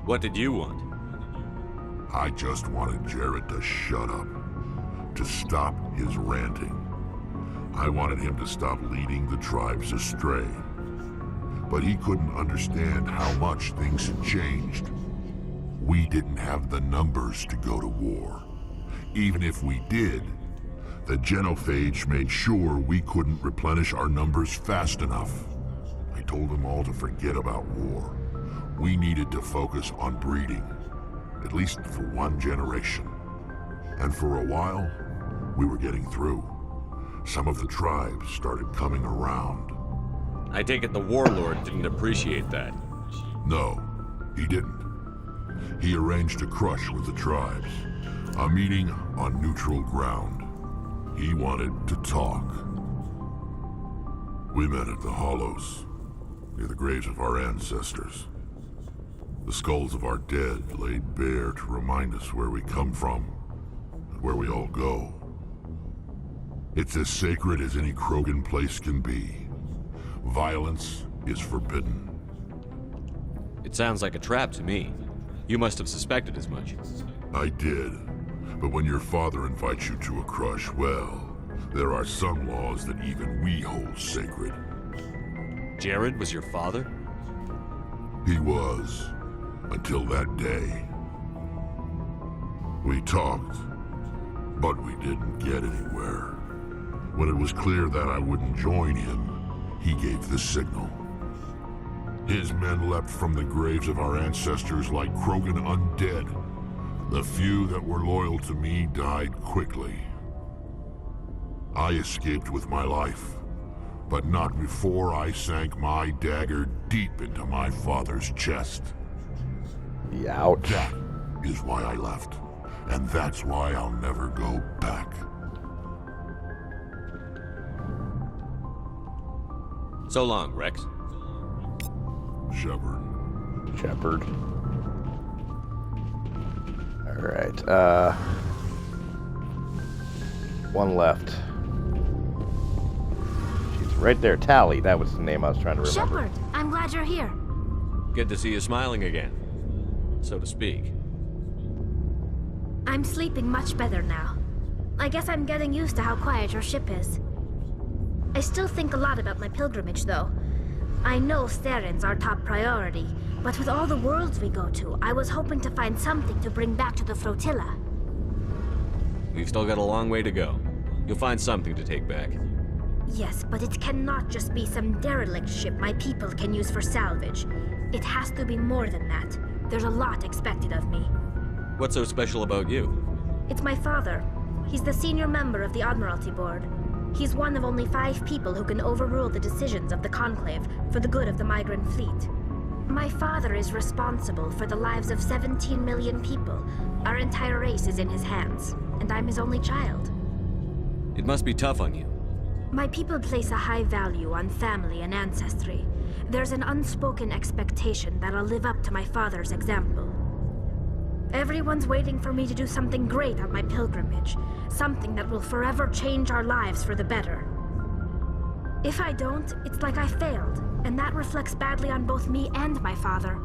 What did you want?
I just wanted Jared to shut up, to stop his ranting. I wanted him to stop leading the tribes astray. But he couldn't understand how much things had changed. We didn't have the numbers to go to war. Even if we did, the genophage made sure we couldn't replenish our numbers fast enough. I told them all to forget about war. We needed to focus on breeding, at least for one generation. And for a while, we were getting through. Some of the tribes started coming around.
I take it the warlord didn't appreciate that.
No, he didn't. He arranged a crush with the tribes, a meeting on neutral ground. He wanted to talk. We met at the Hollows, near the graves of our ancestors. The skulls of our dead laid bare to remind us where we come from, and where we all go. It's as sacred as any Krogan place can be. Violence is forbidden.
It sounds like a trap to me. You must have suspected as much.
I did. But when your father invites you to a crush, well, there are some laws that even we hold sacred.
Jared was your father?
He was, until that day. We talked, but we didn't get anywhere. When it was clear that I wouldn't join him, he gave the signal. His men leapt from the graves of our ancestors like Krogan undead. The few that were loyal to me died quickly. I escaped with my life, but not before I sank my dagger deep into my father's chest.
Ouch.
That is why I left, and that's why I'll never go back.
So long, Rex.
Shepard.
Alright, one left. She's right there. Tally, that was the name I was trying to remember.
Shepard, I'm glad you're here.
Good to see you smiling again, so to speak.
I'm sleeping much better now. I guess I'm getting used to how quiet your ship is. I still think a lot about my pilgrimage, though. I know Steren's our top priority, but with all the worlds we go to, I was hoping to find something to bring back to the flotilla.
We've still got a long way to go. You'll find something to take back.
Yes, but it cannot just be some derelict ship my people can use for salvage. It has to be more than that. There's a lot expected of me.
What's so special about you?
It's my father. He's the senior member of the Admiralty Board. He's one of only 5 people who can overrule the decisions of the Conclave for the good of the migrant fleet. My father is responsible for the lives of 17 million people. Our entire race is in his hands, and I'm his only child.
It must be tough on you.
My people place a high value on family and ancestry. There's an unspoken expectation that I'll live up to my father's example.
Everyone's waiting for me to do something great on my pilgrimage. Something that will forever change our lives for the better. If I don't, it's like I failed, and that reflects badly on both me and my father.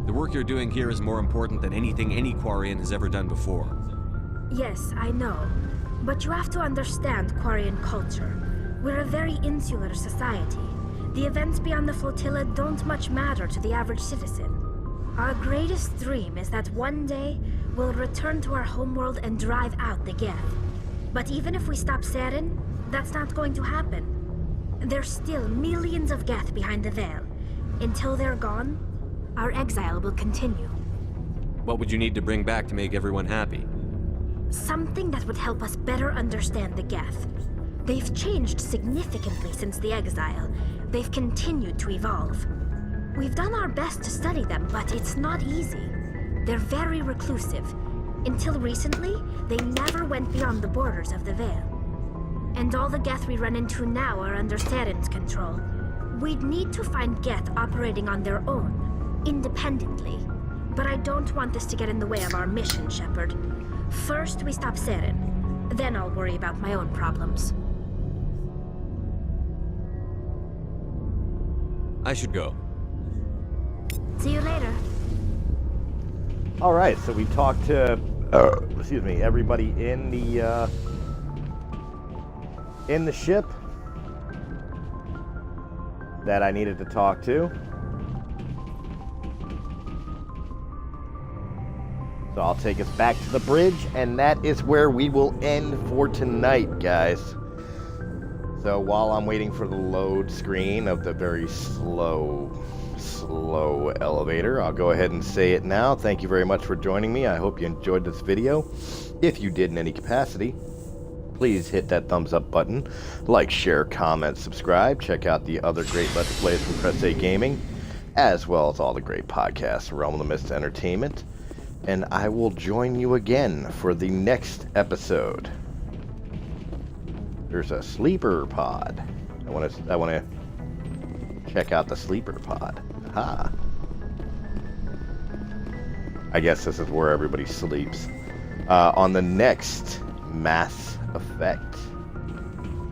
The work you're doing here is more important than anything any Quarian has ever done before.
Yes, I know. But you have to understand Quarian culture. We're a very insular society. The events beyond the flotilla don't much matter to the average citizen. Our greatest dream is that one day we'll return to our homeworld and drive out the Geth. But even if we stop Saren, that's not going to happen. There's still millions of Geth behind the veil. Until they're gone, our exile will continue.
What would you need to bring back to make everyone happy?
Something that would help us better understand the Geth. They've changed significantly since the exile. They've continued to evolve. We've done our best to study them, but it's not easy. They're very reclusive. Until recently, they never went beyond the borders of the Veil. And all the Geth we run into now are under Saren's control. We'd need to find Geth operating on their own, independently. But I don't want this to get in the way of our mission, Shepard. First, we stop Saren. Then I'll worry about my own problems.
I should go.
See you later.
All right, so we talked to, excuse me, everybody in the ship that I needed to talk to. So I'll take us back to the bridge, and that is where we will end for tonight, guys. So while I'm waiting for the load screen of the very slow elevator, I'll go ahead and say it now. Thank you very much for joining me. I hope you enjoyed this video. If you did in any capacity, please hit that thumbs up button. Like, share, comment, subscribe. Check out the other great Let's Plays from Press A Gaming, as well as all the great podcasts, Realm of the Mist Entertainment. And I will join you again for the next episode. There's a sleeper pod. I want to check out the sleeper pod. Aha. I guess this is where everybody sleeps. On the next Mass Effect.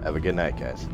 Have a good night, guys.